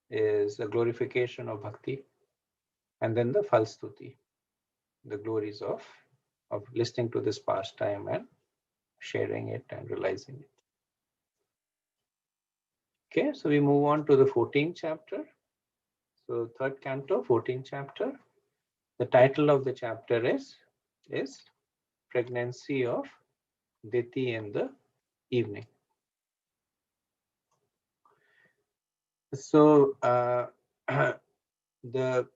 A: is the glorification of bhakti, and then the falstuti, the glories of listening to this pastime and sharing it and realizing it. Okay, so we move on to the 14th chapter. So third canto, 14th chapter. The title of the chapter is Pregnancy of Diti in the Evening. So the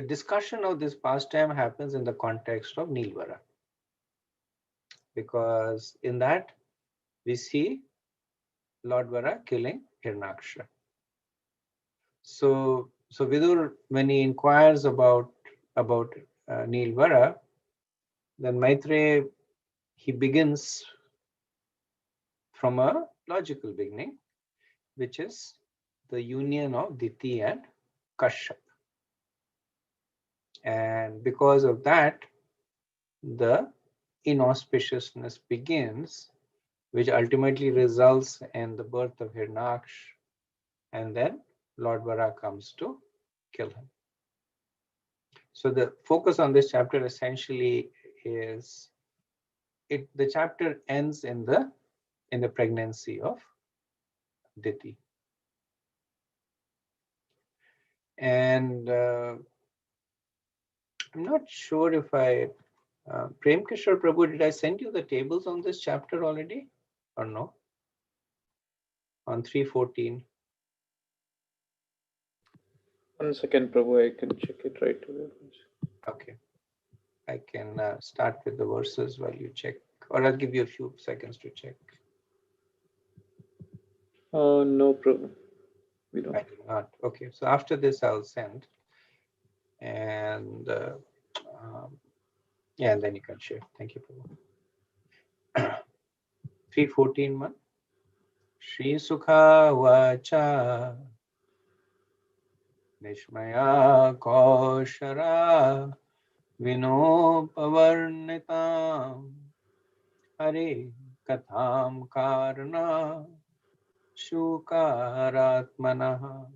A: discussion of this pastime happens in the context of Nilvara, because in that we see Lord Vara killing Hiranyaksha. So Vidur, when he inquires about Nilvara, then Maitreya, he begins from a logical beginning, which is the union of Diti and Kashyap. And because of that, the inauspiciousness begins, which ultimately results in the birth of Hiranyaksh, and then Lord Vara comes to kill him. So the focus on this chapter essentially is the chapter ends in the pregnancy of Diti. And I'm not sure if Prem Kishore Prabhu, did I send you the tables on this chapter already or no? On 314.
C: 1 second, Prabhu, I can check it right away.
A: Okay. I can start with the verses while you check, or I'll give you a few seconds to check.
C: No, Prabhu. We don't.
A: I do not. Okay. So after this, I'll send. And yeah, and then you can share. Thank you, Prabhu. 314 man. Shri Sukha Vacha Nishmaya Koshara Vinopavarnitam Hare Katham Karna Shukaratmanaha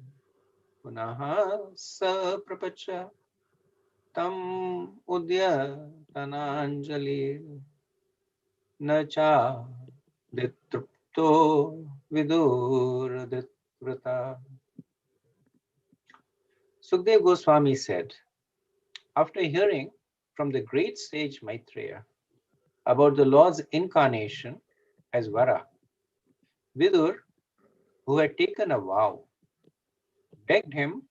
A: Punaha Saprapacha Tam Udyatananjali Nacha Ditrupto Vidur Ditrata. Sukdev Goswami said, after hearing from the great sage Maitreya about the Lord's incarnation as Vara, Vidur, who had taken a vow, begged him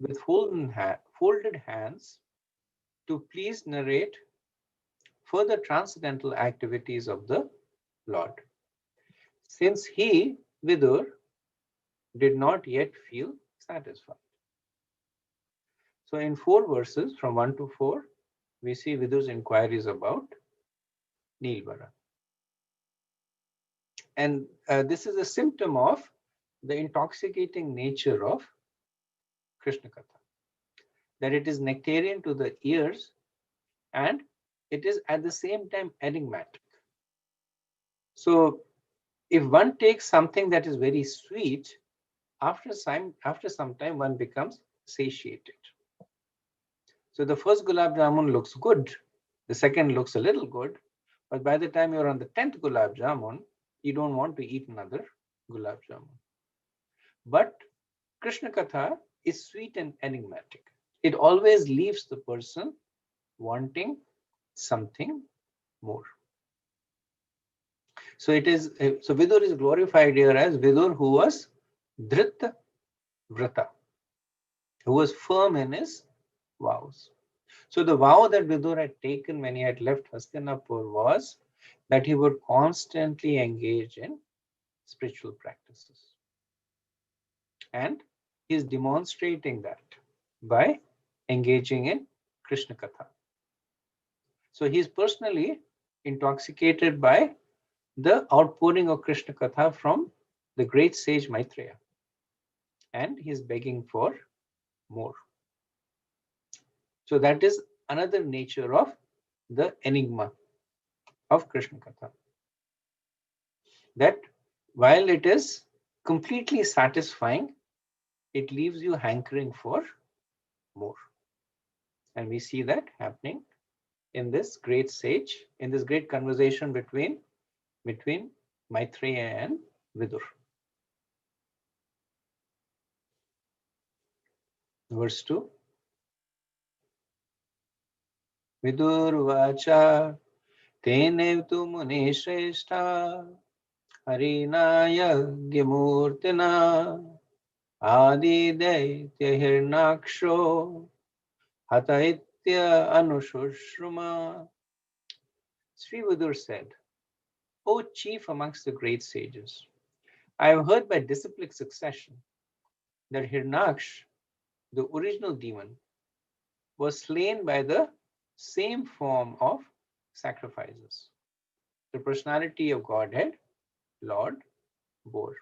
A: with folded hands to please narrate further transcendental activities of the Lord, since he, Vidur, did not yet feel satisfied. So in 4 verses from 1 to 4, we see Vidur's inquiries about Nilvara. And this is a symptom of the intoxicating nature of Krishna Katha, that it is nectarian to the ears and it is at the same time enigmatic. So if one takes something that is very sweet, after some time one becomes satiated. So the first gulab jamun looks good, the second looks a little good, but by the time you're on the 10th gulab jamun, you don't want to eat another gulab jamun. But Krishna Katha is sweet and enigmatic. It always leaves the person wanting something more. So Vidur is glorified here as Vidur who was Dhrita Vrata, who was firm in his vows. So the vow that Vidur had taken when he had left Hastinapur was that he would constantly engage in spiritual practices. And he is demonstrating that by engaging in Krishna Katha. So he is personally intoxicated by the outpouring of Krishna Katha from the great sage Maitreya. And he is begging for more. So that is another nature of the enigma of Krishna Katha. That while it is completely satisfying, it leaves you hankering for more. And we see that happening in this great sage, in this great conversation between Maitreya and Vidur. Verse 2. Vidur vacha tene tu muni shrestha harinaya gyamurtina adi daitya hirnaksho hataitya anushruma. Sri Vidur said, O chief amongst the great sages, I have heard by disciplic succession that Hirnaksh, the original demon, was slain by the same form of sacrifices. The personality of Godhead, Lord, bore.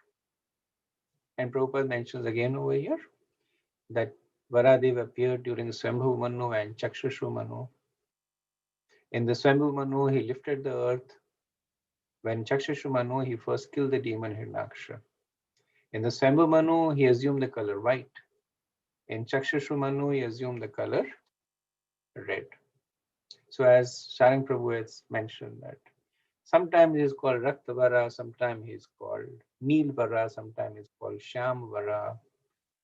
A: And Prabhupada mentions again over here that Varadev appeared during the Swambhu Manu and Chakshushu Manu. In the Swambhu Manu, he lifted the earth. When Chakshushu Manu, he first killed the demon Hirnaksha. In the Swambhu Manu, he assumed the color white. In Chakshushu Manu, he assumed the color red. So as Sarang Prabhu has mentioned that Sometimes he is called Raktavara, sometimes he is called Neelvara, sometimes he is called Shyamvara.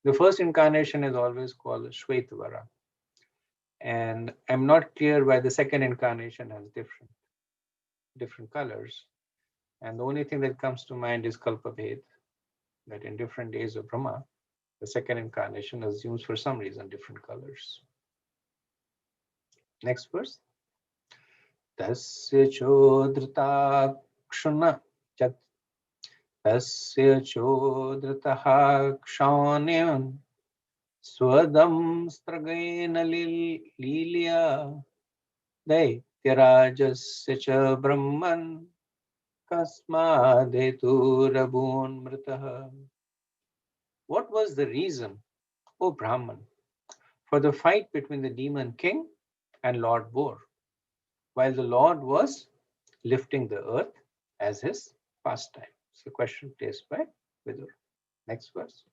A: The first incarnation is always called Shvetavara. And I'm not clear why the second incarnation has different colors. And the only thing that comes to mind is Kalpabhed, that in different days of Brahma, the second incarnation assumes for some reason different colors. Next verse. Tasya chodrita kshuna chat tasya chodritaha kshaunyan swadam stragena lilya daityarajasya cha brahman kasmadetu rabun mritaha. What was the reason, O Brahman, for the fight between the demon king and Lord Boar, while the Lord was lifting the earth as his pastime? So, question placed by Vidur. Next verse.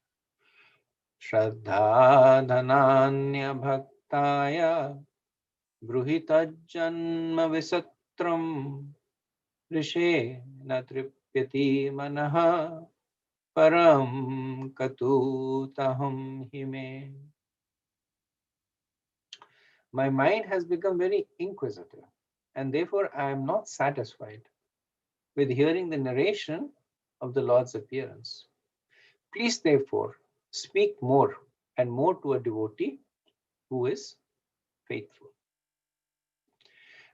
A: Shraddha dhananya bhaktaya bruhita janma visatram rishe na tripyati manaha param katutaham hime. My mind has become very inquisitive, and therefore I am not satisfied with hearing the narration of the Lord's appearance. Please, therefore, speak more and more to a devotee who is faithful.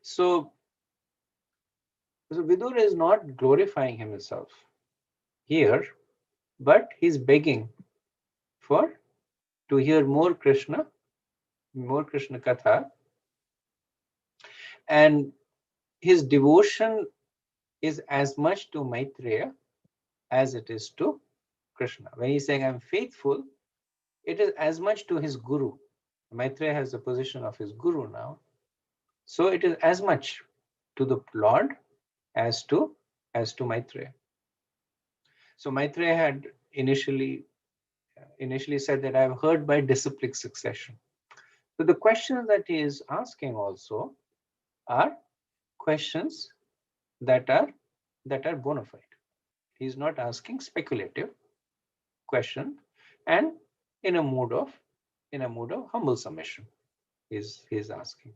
A: So Vidur is not glorifying himself here, but he's begging to hear more Krishna Katha, and his devotion is as much to Maitreya as it is to Krishna. When he's saying I'm faithful, it is as much to his guru. Maitreya has the position of his guru now. So it is as much to the Lord as to Maitreya. So Maitreya had initially said that I have heard by disciplic succession. So the questions that he is asking also are questions that are bona fide. He is not asking speculative question, and in a mood of humble submission is asking.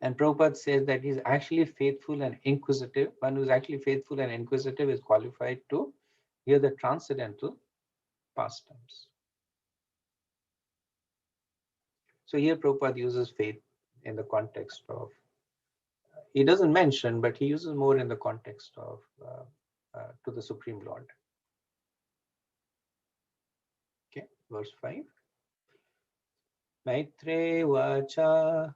A: And Prabhupada says that he's actually faithful and inquisitive. One who's actually faithful and inquisitive is qualified to hear the transcendental pastimes. So here Prabhupada uses faith in the context of, he doesn't mention, but he uses more in the context of to the Supreme Lord. Okay, verse 5. Maitre vacha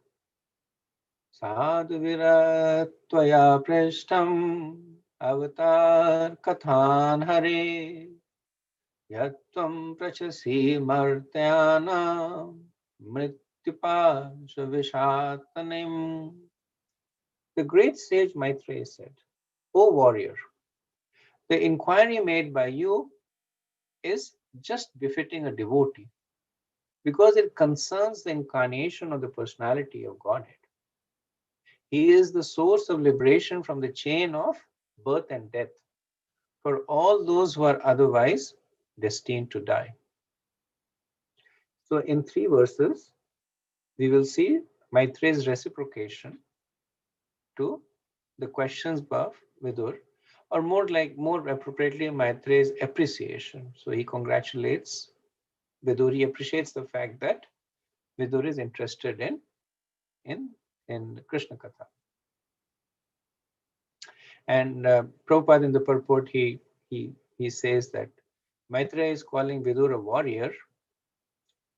A: sadhu viratvaya prishtam avatar kathan hare yatvam prachasi martyana mrityupasha vishatanim. The great sage Maitreya said, O warrior, the inquiry made by you is just befitting a devotee because it concerns the incarnation of the personality of Godhead. He is the source of liberation from the chain of birth and death for all those who are otherwise destined to die. So in 3 verses, we will see Maitreya's reciprocation to the questions of Vidur, or more appropriately, Maitreya's appreciation. So he congratulates Vidur. He appreciates the fact that Vidur is interested in Krishna Katha. And Prabhupada in the purport, he says that Maitreya is calling Vidur a warrior,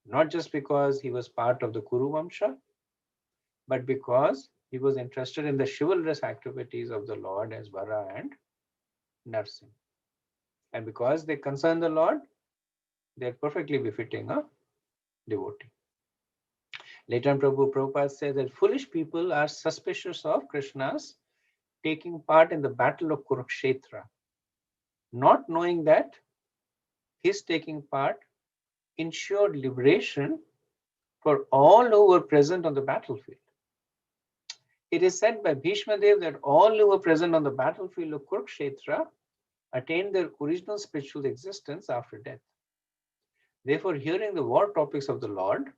A: not just because he was part of the Kuru Vamsha, but because he was interested in the chivalrous activities of the Lord as Vara and Narsim. And because they concern the Lord, they're perfectly befitting a devotee. Later on, Prabhupada says that foolish people are suspicious of Krishna's taking part in the battle of Kurukshetra, not knowing that his taking part ensured liberation for all who were present on the battlefield. It is said by Bhishma Dev that all who were present on the battlefield of Kurukshetra attained their original spiritual existence after death. Therefore, hearing the war topics of the Lord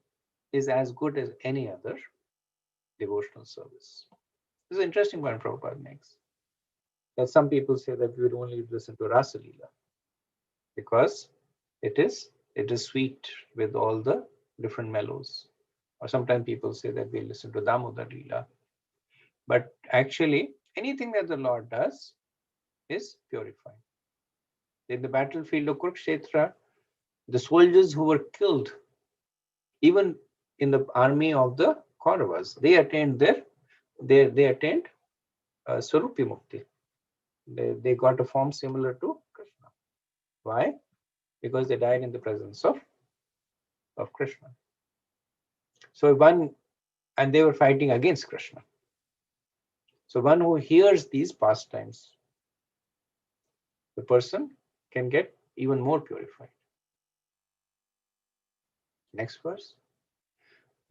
A: is as good as any other devotional service. This is an interesting point Prabhupada makes. That some people say that we would only listen to Rasa Leela because it is sweet with all the different mellows. Or sometimes people say that we listen to Damodar Leela. But actually, anything that the Lord does is purifying. In the battlefield of Kurukshetra, the soldiers who were killed, even in the army of the Kauravas, they attained Swarupi Mukti. They got a form similar to Krishna. Why? Because they died in the presence of Krishna. So and they were fighting against Krishna. So one who hears these pastimes, the person can get even more purified. Next verse.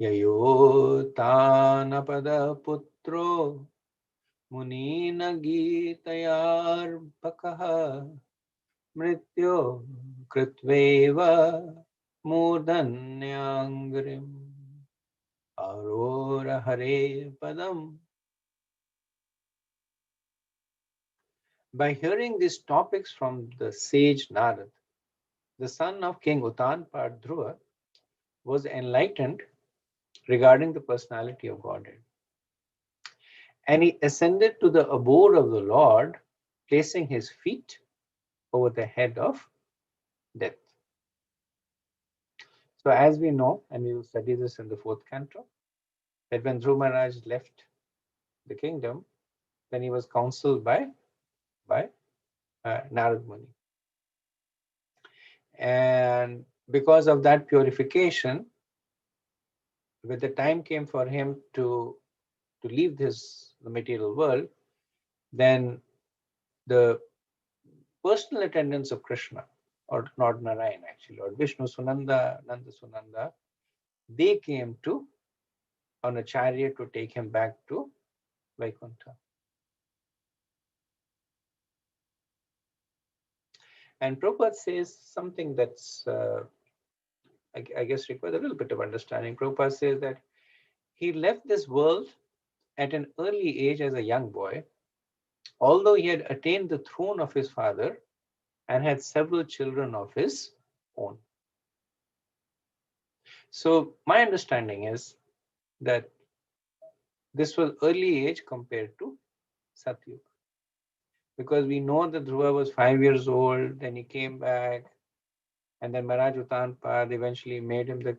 A: Yayo tanapada putro munina gitayar bakaha mrityo kritveva mudanyangrim arora hare padam. By hearing these topics from the sage Narad, the son of King Utanpad Dhruva was enlightened regarding the personality of Godhead. And he ascended to the abode of the Lord, placing his feet over the head of death. So as we know, and we will study this in the 4th canto, that when Dhruva Maharaj left the kingdom, then he was counseled by Narad Muni. And because of that purification, when the time came for him to leave the material world, then the personal attendants of Krishna, or not Narayan actually, or Vishnu, Sunanda, Nanda Sunanda, they came on a chariot to take him back to Vaikuntha. And Prabhupada says something that's, I guess, requires a little bit of understanding. Prabhupada says that he left this world at an early age as a young boy, although he had attained the throne of his father and had several children of his own. So my understanding is that this was early age compared to Satyuga. Because we know that Dhruva was 5 years old, then he came back, and then Maharaj Utanpad eventually made him the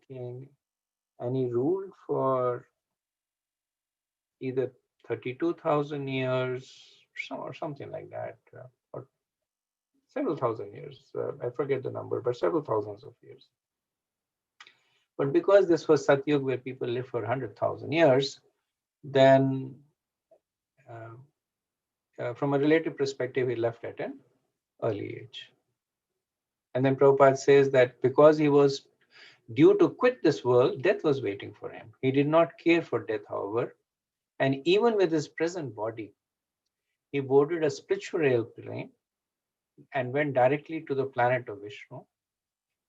A: king, and he ruled for either 32,000 years or something like that, or several thousand years. I forget the number, but several thousands of years. But because this was Satyuga where people live for 100,000 years, then from a relative perspective, he left at an early age. And then Prabhupada says that because he was due to quit this world, death was waiting for him. He did not care for death, however. And even with his present body, he boarded a spiritual airplane and went directly to the planet of Vishnu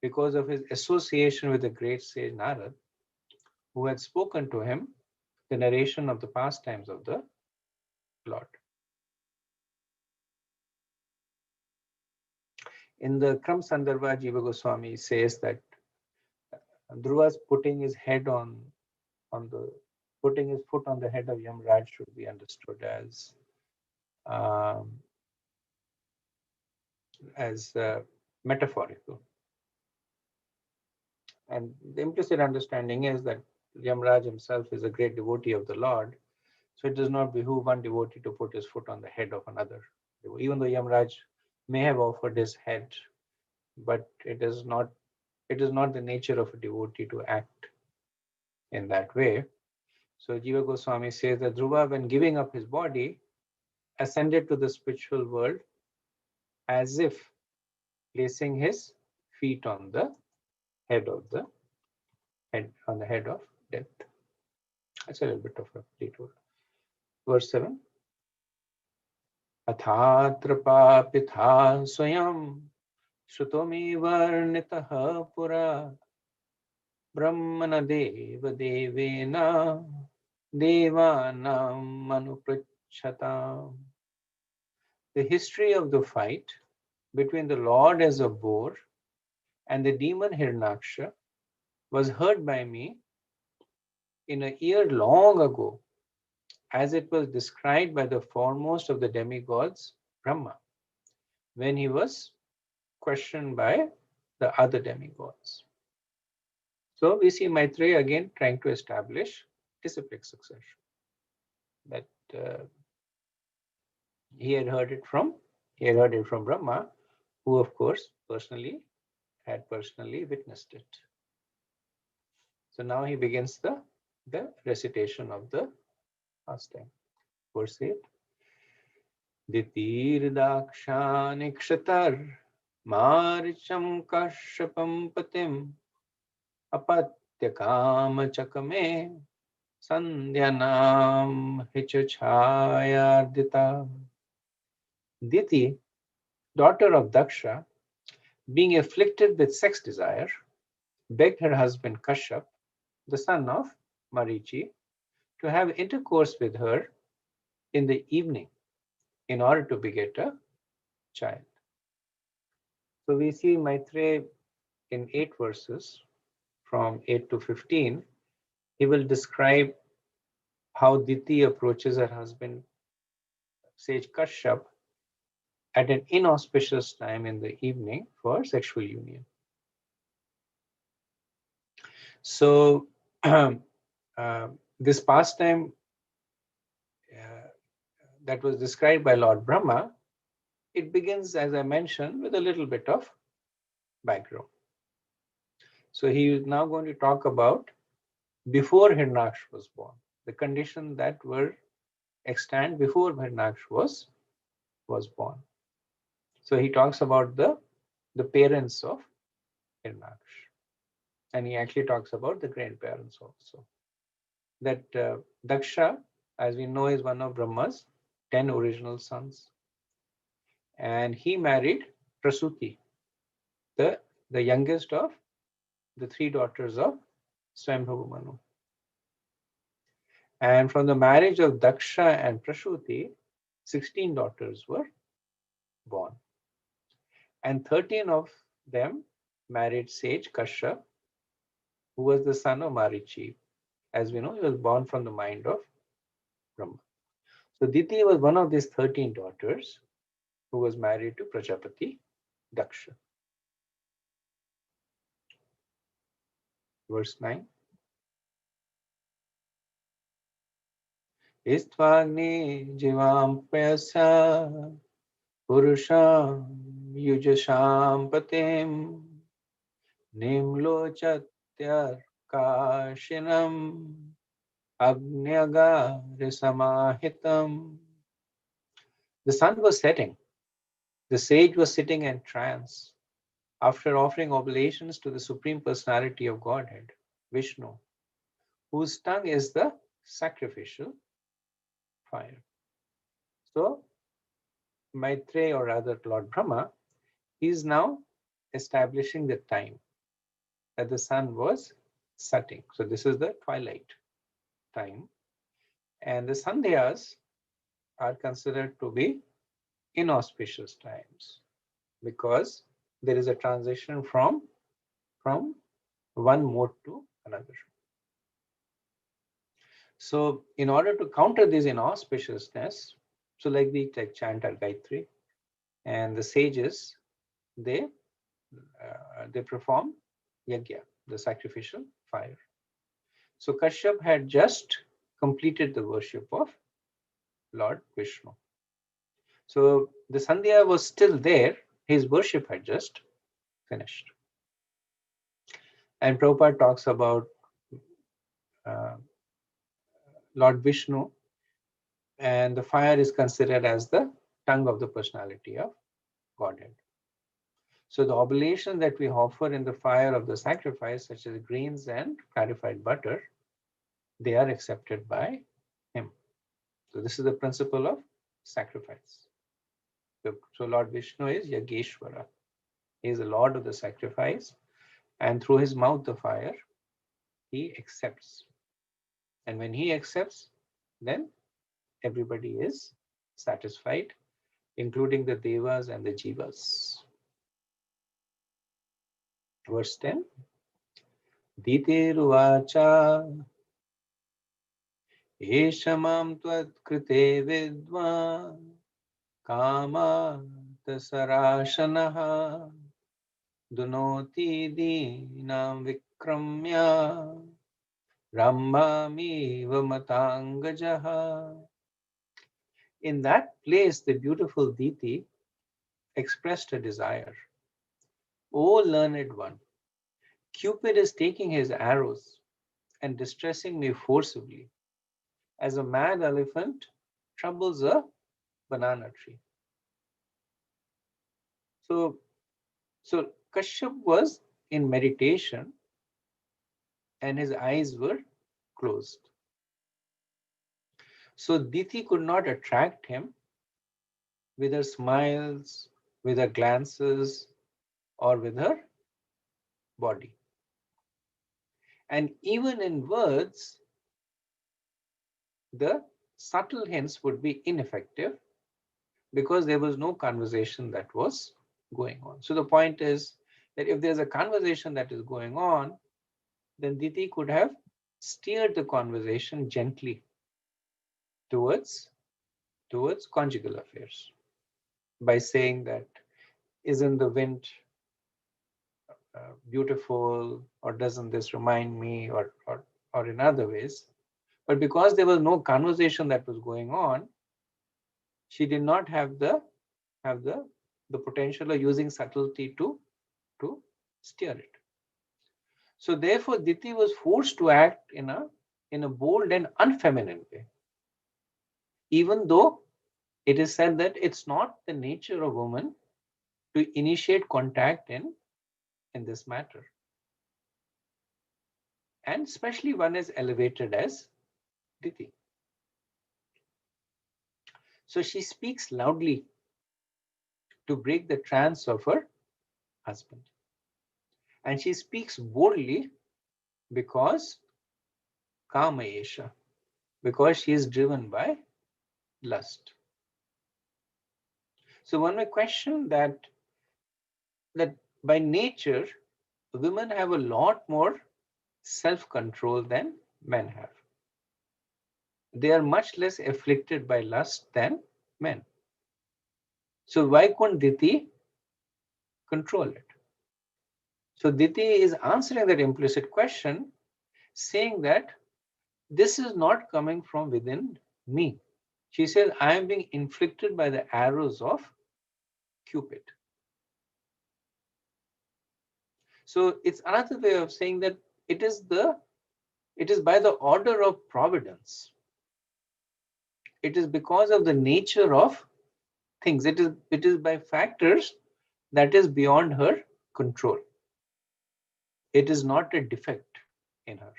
A: because of his association with the great sage Narad, who had spoken to him the narration of the pastimes of the Lord. In the Kram Sandarbha, Jiva Goswami says that Dhruva's putting his foot on the head of Yamraj should be understood as metaphorical. And the implicit understanding is that Yamraj himself is a great devotee of the Lord, so it does not behoove one devotee to put his foot on the head of another. Even though Yamraj may have offered his head, but it is not the nature of a devotee to act in that way. So Jiva Goswami says that Dhruva, when giving up his body, ascended to the spiritual world as if placing his feet on the head of death. That's a little bit of a detour. Verse 7. Athatrapa pitha swayam Shutomi varnitaha pura Brahmana deva devena Devanam manupruchhata. The history of the fight between the Lord as a boar and the demon Hirnaksha was heard by me in a year long ago, as it was described by the foremost of the demigods, Brahma, when he was questioned by the other demigods. So we see Maitreya again trying to establish disciplic succession. That he had heard it from Brahma, who of course had personally witnessed it. So now he begins the recitation of the pastime. Verse 8. Ditir dakshanikshatar maricham kashyapam patim apatya kama chakame sandhyanam hichachayardita. Diti, daughter of Daksha, being afflicted with sex desire, begged her husband Kashyap, the son of Marichi, to have intercourse with her in the evening in order to beget a child. So we see Maitreya in 8 verses, from 8 to 15. He will describe how Diti approaches her husband, sage Kashyap, at an inauspicious time in the evening for sexual union. So this pastime that was described by Lord Brahma, it begins, as I mentioned, with a little bit of background. So he is now going to talk about before Hirnaksha was born, the conditions that were extant before Hirnaksha was born. So he talks about the parents of Hirnaksha, and he actually talks about the grandparents also. That Daksha, as we know, is one of Brahma's 10 original sons, and he married Prasuti, the youngest of the 3 daughters of Swayambhavu Manu. And from the marriage of Daksha and Prasuti, 16 daughters were born. And 13 of them married sage Kashyap, who was the son of Marichi. As we know, he was born from the mind of Brahma. So Diti was one of these 13 daughters who was married to Prajapati Daksha. Verse 9. Istvagni jivam payasa purusham yujasham patim nimlochatyar kashinam agnyagare samahitam. The sun was setting. The sage was sitting in trance after offering oblations to the Supreme Personality of Godhead, Vishnu, whose tongue is the sacrificial fire. So Maitreya, or rather Lord Brahma, he is now establishing the time that the sun was setting. So this is the twilight time. And the Sandhyas are considered to be inauspicious times because there is a transition from one mode to another. So in order to counter this inauspiciousness, so like we chant our Gayatri, and the sages, they perform yajna, the sacrificial fire. So Kashyap had just completed the worship of Lord Vishnu. So the Sandhya was still there, his worship had just finished. And Prabhupada talks about Lord Vishnu, and the fire is considered as the tongue of the personality of Godhead. So the oblation that we offer in the fire of the sacrifice, such as grains and clarified butter, they are accepted by him. So this is the principle of sacrifice. So Lord Vishnu is Yageshwara. He is the Lord of the sacrifice, and through his mouth of fire, he accepts. And when he accepts, then everybody is satisfied, including the Devas and the Jivas. Verse 10. Diteruvacha Eshamam Tvat-krite Vidva Kama Tasarashanaha Dunoti Dinam Vikramya Rambhamiva Matangajaha. In that place, the beautiful Diti expressed a desire. O learned one, Cupid is taking his arrows and distressing me forcibly, as a mad elephant troubles a banana tree. So Kashyap was in meditation and his eyes were closed. So Diti could not attract him with her smiles, with her glances, or with her body. And even in words, the subtle hints would be ineffective because there was no conversation that was going on. So the point is that if there's a conversation that is going on, then Diti could have steered the conversation gently towards conjugal affairs by saying that, isn't the wind beautiful, or doesn't this remind me, or in other ways. But because there was no conversation that was going on, she did not have the potential of using subtlety to steer it. So therefore, Diti was forced to act in a bold and unfeminine way, even though it is said that it's not the nature of woman to initiate contact in this matter. And especially one is elevated as Diti. So she speaks loudly to break the trance of her husband. And she speaks boldly because Kamayesha, because she is driven by lust. So one may question that by nature, women have a lot more self-control than men have. They are much less afflicted by lust than men. So why couldn't Diti control it? So Diti is answering that implicit question, saying that this is not coming from within me. She says, I am being inflicted by the arrows of Cupid. So it's another way of saying that it is by the order of providence. It is because of the nature of things. It is by factors that is beyond her control. It is not a defect in her.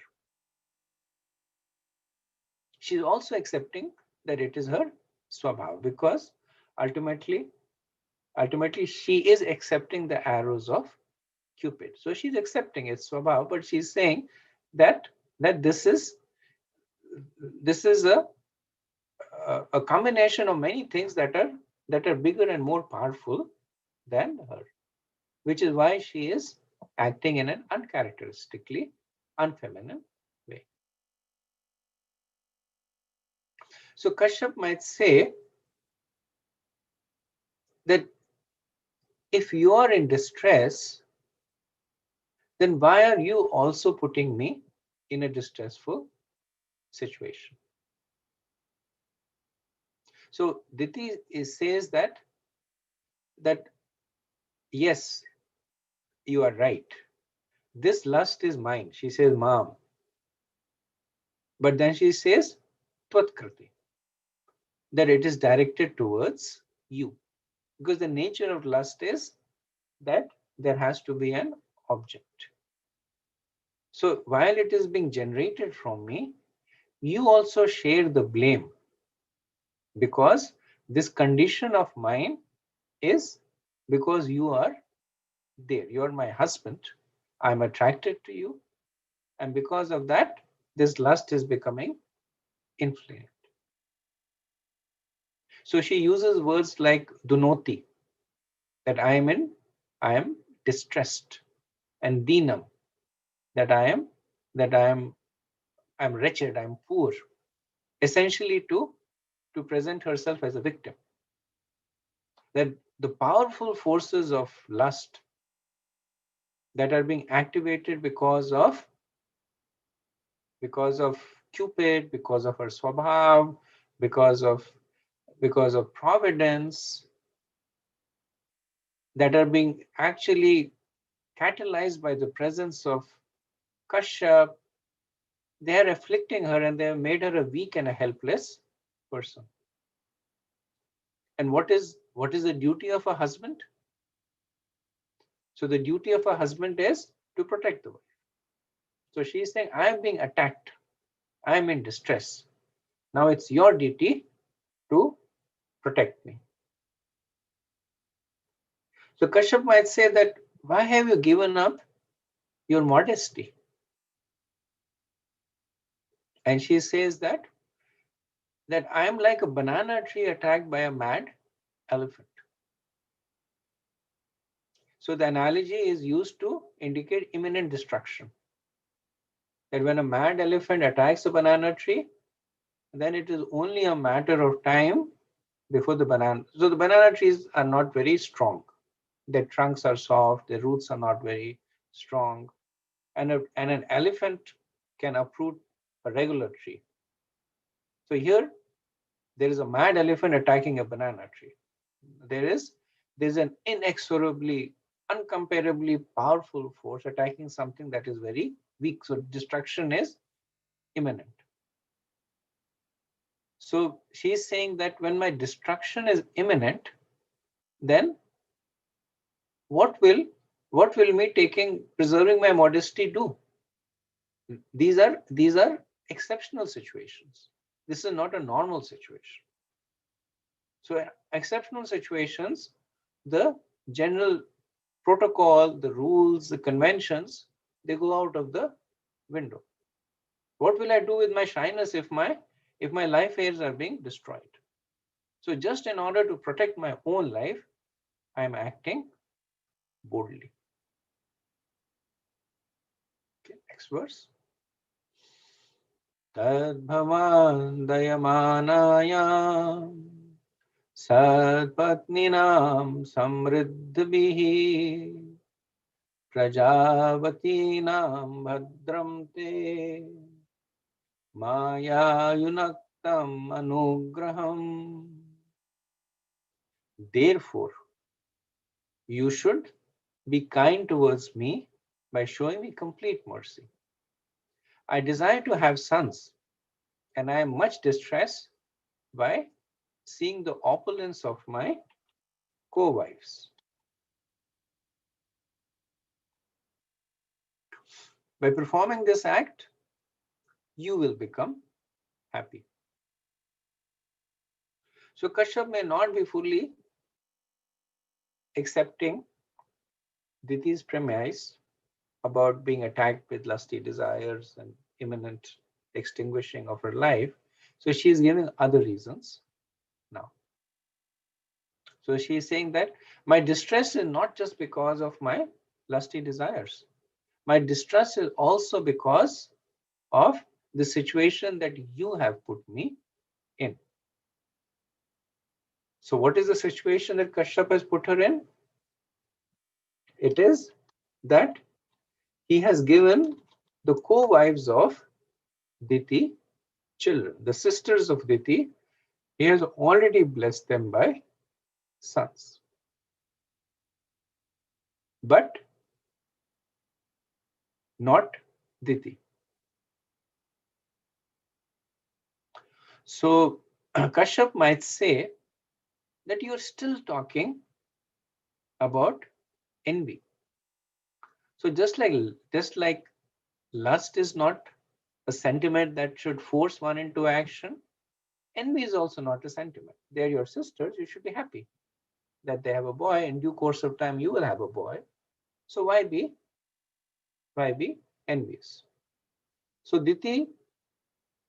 A: She's also accepting that it is her swabhav, because ultimately she is accepting the arrows of Cupid. So she's accepting its swabhav, but she's saying that this is a combination of many things that are bigger and more powerful than her, which is why she is acting in an uncharacteristically unfeminine way. So Kashyap might say that if you are in distress, then why are you also putting me in a distressful situation? So Diti says that yes, you are right. This lust is mine. She says, Mom. But then she says, Tvatkriti, that it is directed towards you. Because the nature of lust is that there has to be an object. So while it is being generated from me, you also share the blame because this condition of mine is because you are there. You are my husband. I'm attracted to you. And because of that, this lust is becoming inflamed. So she uses words like dunoti, that I am distressed, and dinam, that I'm wretched, I'm poor, essentially to present herself as a victim. That the powerful forces of lust that are being activated because of Cupid, because of her swabhav, because of providence, that are being actually catalyzed by the presence of Kashyap, they are afflicting her and they have made her a weak and a helpless person. And what is the duty of a husband? So the duty of a husband is to protect the wife. So she is saying, I am being attacked. I am in distress. Now it's your duty to protect me. So Kashyap might say that, why have you given up your modesty? And she says that I am like a banana tree attacked by a mad elephant. So the analogy is used to indicate imminent destruction. That when a mad elephant attacks a banana tree, then it is only a matter of time before the banana. So the banana trees are not very strong. Their trunks are soft, their roots are not very strong. And an elephant can uproot a regular tree. So here, there is a mad elephant attacking a banana tree. There's an inexorably, uncomparably powerful force attacking something that is very weak. So destruction is imminent. So she's saying that when my destruction is imminent, then what will me preserving my modesty do? These are exceptional situations. This is not a normal situation. So exceptional situations, the general protocol, the rules, the conventions, they go out of the window. What will I do with my shyness if my life airs are being destroyed? So just in order to protect my own life, I am acting boldly. Okay, next verse. Tad bhavan dayamanaya Satpatninam samriddhibihi Prajavatinam bhadram te Maya yunaktam anugraham. Therefore, you should be kind towards me by showing me complete mercy. I desire to have sons, and I am much distressed by seeing the opulence of my co-wives. By performing this act, you will become happy. So Kashyap may not be fully accepting Diti's premise about being attacked with lusty desires and imminent extinguishing of her life. So she is giving other reasons now. So she is saying that my distress is not just because of my lusty desires. My distress is also because of the situation that you have put me in. So what is the situation that Kashyap has put her in? It is that he has given the co-wives of Diti children, the sisters of Diti. He has already blessed them by sons. But not Diti. So Kashyap might say that you're still talking about envy. So just like lust is not a sentiment that should force one into action, Envy is also not a sentiment. They're your sisters. You should be happy that they have a boy. In due course of time, you will have a boy. So why be envious? So Diti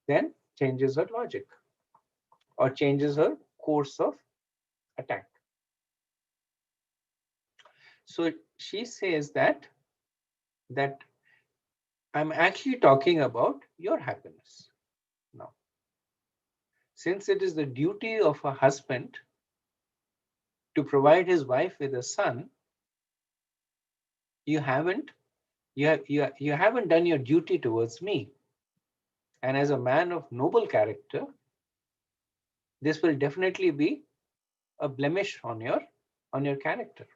A: then changes her logic or changes her course of attack. So she says that I'm actually talking about your happiness now. Since it is the duty of a husband to provide his wife with a son, you haven't you haven't done your duty towards me. And as a man of noble character, this will definitely be a blemish on your character.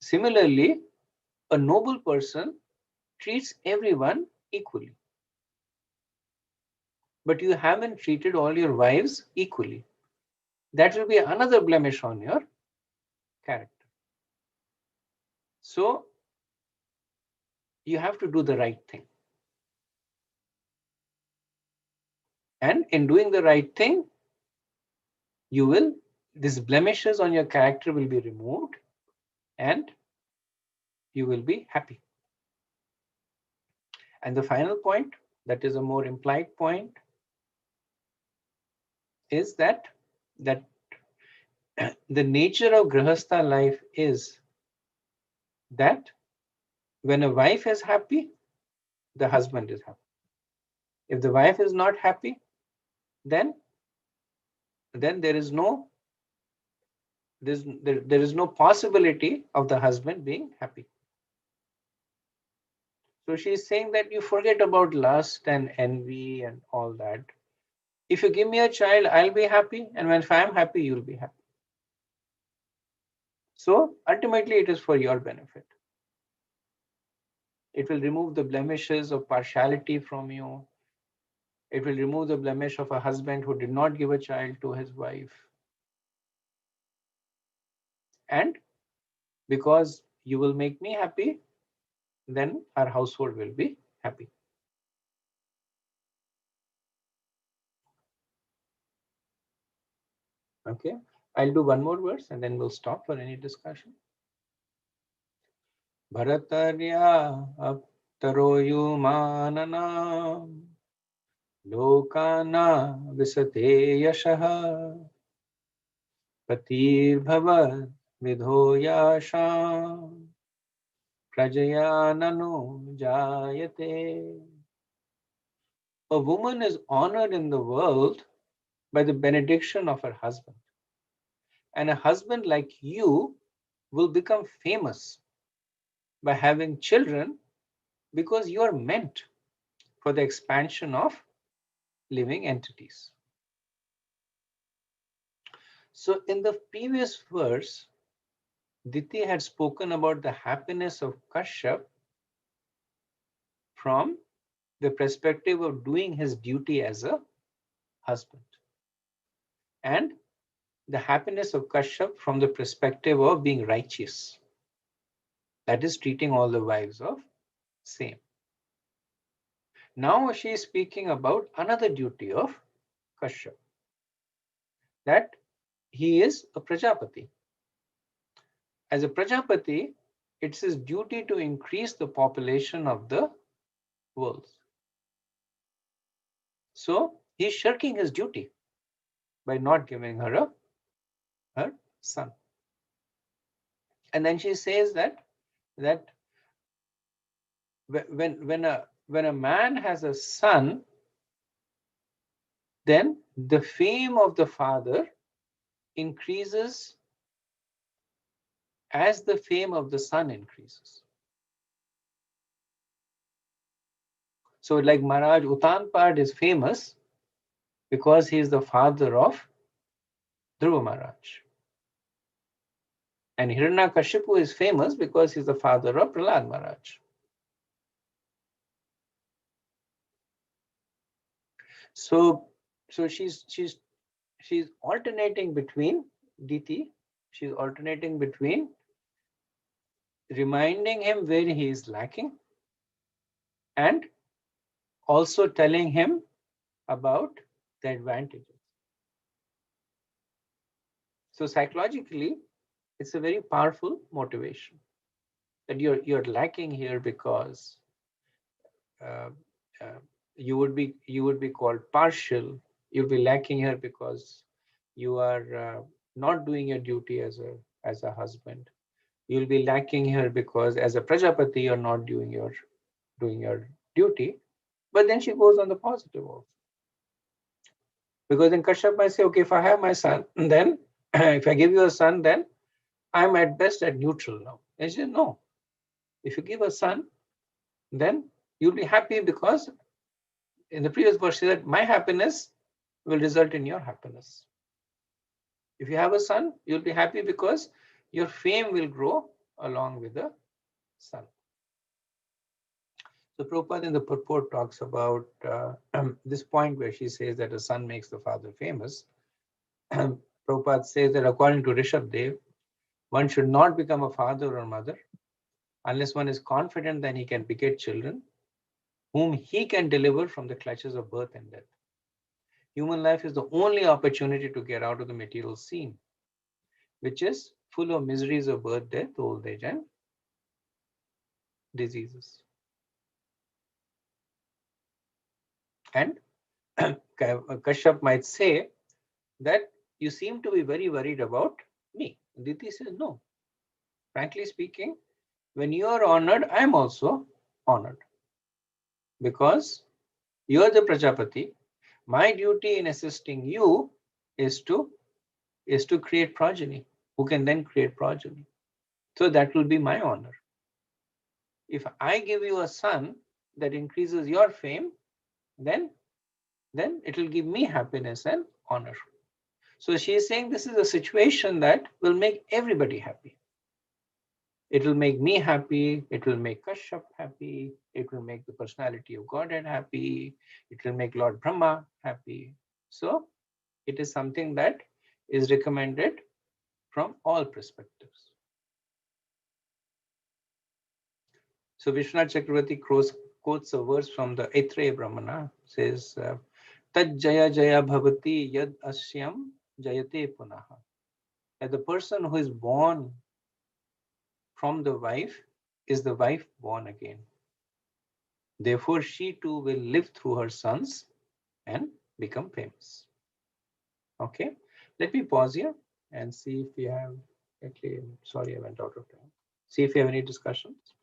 A: Similarly, a noble person treats everyone equally. But you haven't treated all your wives equally. That will be another blemish on your character. So you have to do the right thing. And in doing the right thing, these blemishes on your character will be removed and you will be happy. And the final point, that is a more implied point, is that the nature of Grihastha life is that when a wife is happy, the husband is happy. If the wife is not happy, then there is no possibility of the husband being happy. So she's saying that you forget about lust and envy and all that. If you give me a child, I'll be happy, and when I'm happy, you'll be happy. So ultimately, it is for your benefit. It will remove the blemishes of partiality from you. It will remove the blemish of a husband who did not give a child to his wife. And because you will make me happy, then our household will be happy. Okay, I'll do one more verse and then we'll stop for any discussion. Bharatarya aptaroyu manana lokana visate yashaha patir bhavad vidho yasham prajaya nanu jayate. A woman is honored in the world by the benediction of her husband. And a husband like you will become famous by having children because you are meant for the expansion of living entities. So in the previous verse, Diti had spoken about the happiness of Kashyap from the perspective of doing his duty as a husband, and the happiness of Kashyap from the perspective of being righteous. That is treating all the wives of same. Now she is speaking about another duty of Kashyap, that he is a Prajapati. As a Prajapati, it's his duty to increase the population of the world. So he's shirking his duty by not giving her her son. And then she says that when a man has a son, then the fame of the father increases as the fame of the son increases. So like Maharaj Utanpad is famous because he is the father of Dhruva Maharaj. And Hiranyakashipu is famous because he's the father of Prahlad Maharaj. So she's alternating between Diti. She's alternating between reminding him where he is lacking and also telling him about the advantages. So psychologically, it's a very powerful motivation that you're lacking here because uh, uh, you would be called partial. You'll be lacking here because you are not doing your duty as a husband. You'll be lacking here because as a Prajapati you're not doing your duty. But then she goes on the positive also. Because then Kashyap might say, okay, if I have my son, then if I give you a son, then I'm at best at neutral now. And she said, no. If you give a son, then you'll be happy because in the previous verse she said, my happiness will result in your happiness. If you have a son, you'll be happy because your fame will grow along with the son. So Prabhupada in the purport talks about this point where she says that a son makes the father famous. Prabhupada says that according to Rishabh Dev, one should not become a father or mother unless one is confident that he can beget children whom he can deliver from the clutches of birth and death. Human life is the only opportunity to get out of the material scene, which is full of miseries of birth, death, old age, and diseases. And Kashyap might say that you seem to be very worried about me. Diti says, no. Frankly speaking, when you are honored, I am also honored. Because you are the Prajapati. My duty in assisting you is to create progeny, who can then create progeny. So that will be my honor. If I give you a son that increases your fame, then it will give me happiness and honor. So she is saying this is a situation that will make everybody happy. It will make me happy. It will make Kashyap happy. It will make the personality of Godhead happy. It will make Lord Brahma happy. So it is something that is recommended from all perspectives. So Vishwanath Chakravarti quotes a verse from the Aitreya Brahmana, says, Tad jaya jaya bhavati yad asyam jayate punaha. That the person who is born from the wife is the wife born again. Therefore, she too will live through her sons and become famous. Okay, let me pause here and see if we have, actually, sorry, I went out of time. See if you have any discussions.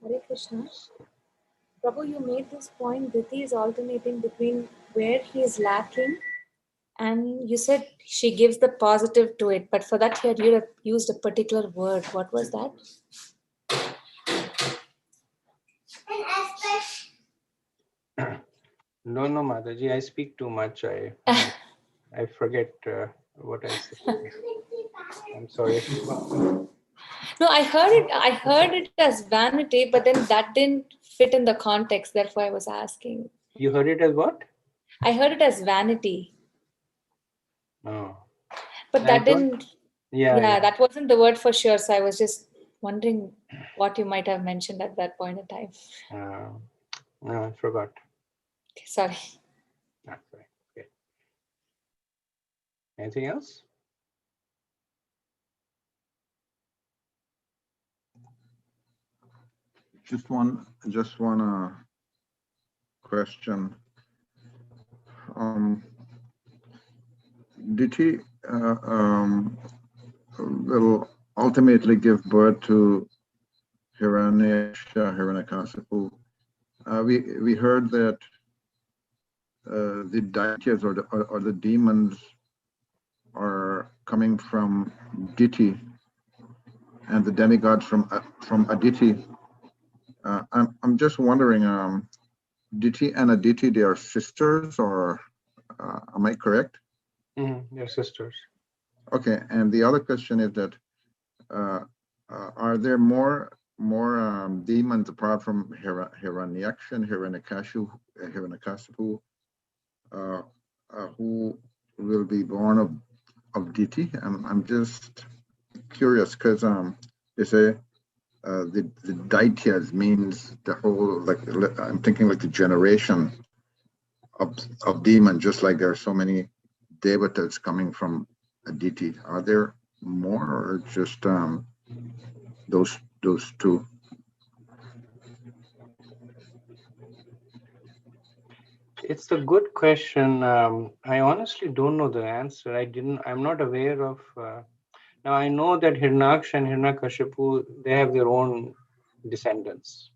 D: Hare Krishna. Prabhu, you made this point, Diti is alternating between where he is lacking, and you said she gives the positive to it, but for that here you have used a particular word. What was that?
A: No, Mataji, I speak too much. I forget what I said. I'm sorry.
D: No, I heard it as vanity, but then that didn't fit in the context. Therefore, I was asking.
A: You heard it as what?
D: I heard it as vanity.
A: Oh.
D: But that didn't.
A: Yeah.
D: That wasn't the word for sure. So I was just wondering what you might have mentioned at that point in time.
A: No, I forgot.
D: Okay, sorry.
A: Sorry. Okay. Anything else?
E: Just one question. Did he will ultimately give birth to Hiranyakashipu? We heard that the daityas or the demons are coming from Diti, and the demigods from Aditi. I'm just wondering, Diti and Aditi, they are sisters, or am I correct?
A: They're sisters.
E: Okay, and the other question is that are there more demons apart from Hiranyaksha and Hiranyakashipu who will be born of Diti? I'm just curious because they say the Daityas means the whole, like, I'm thinking like the generation of demons, just like there are so many devatas coming from Aditi. Are there more, or just those two?
A: It's a good question. I honestly don't know the answer. I'm not aware of. Now I know that Hirnaksha and Hiranyakashipu, they have their own descendants.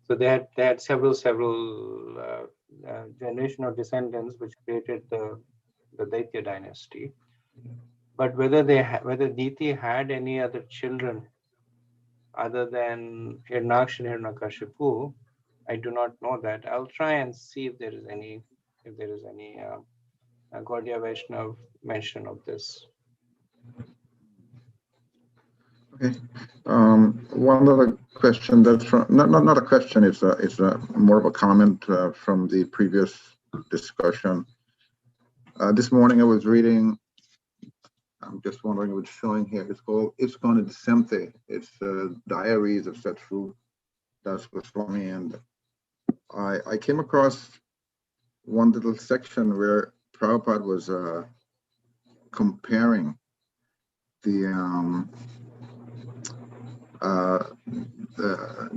A: So they had several generation of descendants which created the Daitya dynasty. But whether Diti had any other children other than Hirnaksha and Hiranyakashipu, I do not know that. I'll try and see if there is any Gaudiya Vaishnav mention of this.
E: Okay. One other question that's from not a question. It's a more of a comment from the previous discussion. This morning I was reading. I'm just wondering what's showing here. It's called ISKCON Semte. It's Diaries of Satru Das Goswami, and I came across one little section where Prabhupada was comparing the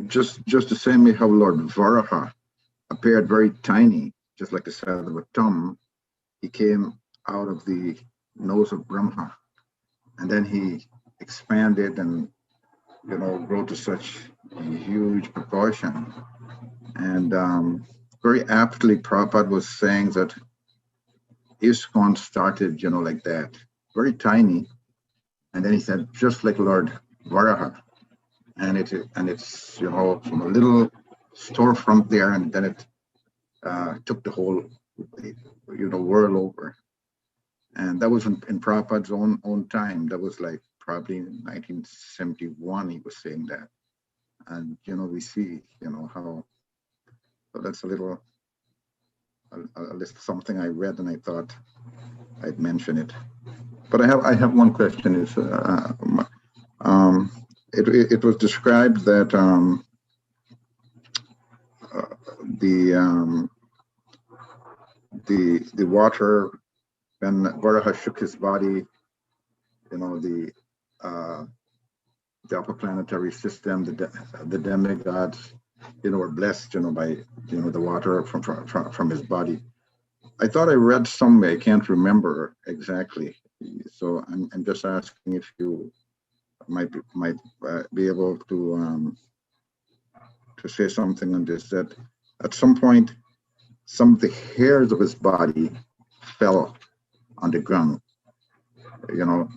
E: just the same way how Lord Varaha appeared very tiny, just like the size of a thumb. He came out of the nose of Brahma, and then he expanded and grew to such a huge proportion. And very aptly, Prabhupada was saying that ISKCON started, like that, very tiny, and then he said, just like Lord Varaha, and it's from a little storefront there, and then it took the whole world over. And that was in Prabhupada's own time. That was like probably in 1971 he was saying that. And we see how. So that's a little something I read, and I thought I'd mention it. But I have one question. Is it was described that the water, when Varaha shook his body, the upper planetary system, the demigods, were blessed, by the water from his body. I thought I read somewhere, I can't remember exactly. So I'm just asking if you might be able to say something on this, that at some point some of the hairs of his body fell on the ground,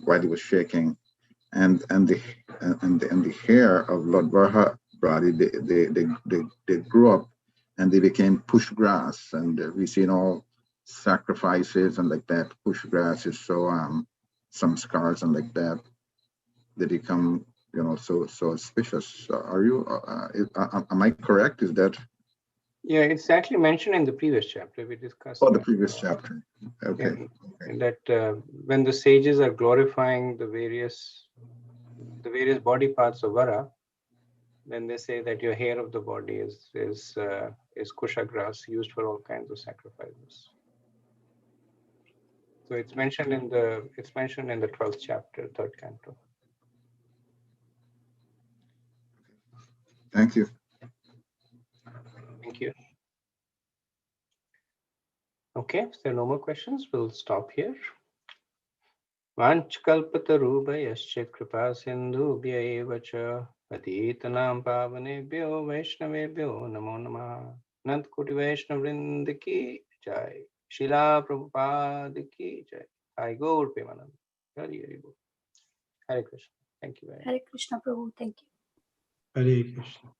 E: while he was shaking, and the hair of Lord Varaha body, they grew up and they became push grass, and we see in all sacrifices and like that, push grass is so some scars and like that, they become so auspicious. Are you am I correct? Is that?
A: Yeah, it's actually mentioned in the previous chapter we discussed.
E: Oh, the previous chapter. Okay.
A: That when the sages are glorifying the various body parts of Vara, then they say that your hair of the body is kusha grass used for all kinds of sacrifices. So it's mentioned in the 12th chapter, 3rd canto.
E: Thank you.
A: Thank you. Okay, if there are no more questions, we'll stop here. Vanchkalpatarubhayascha kripa sindhubhya eva cha patitanam pavanebhyo vaishnavebhyo namo namah. Anant Koti Vaishnav Vrinda ki jai. Srila Prabhupada ki jai. Jai Gaur Premanand. Hari Hari Bol. Hare Krishna. Thank you very much.
F: Hare Krishna Prabhu, thank you.
B: Hare Krishna.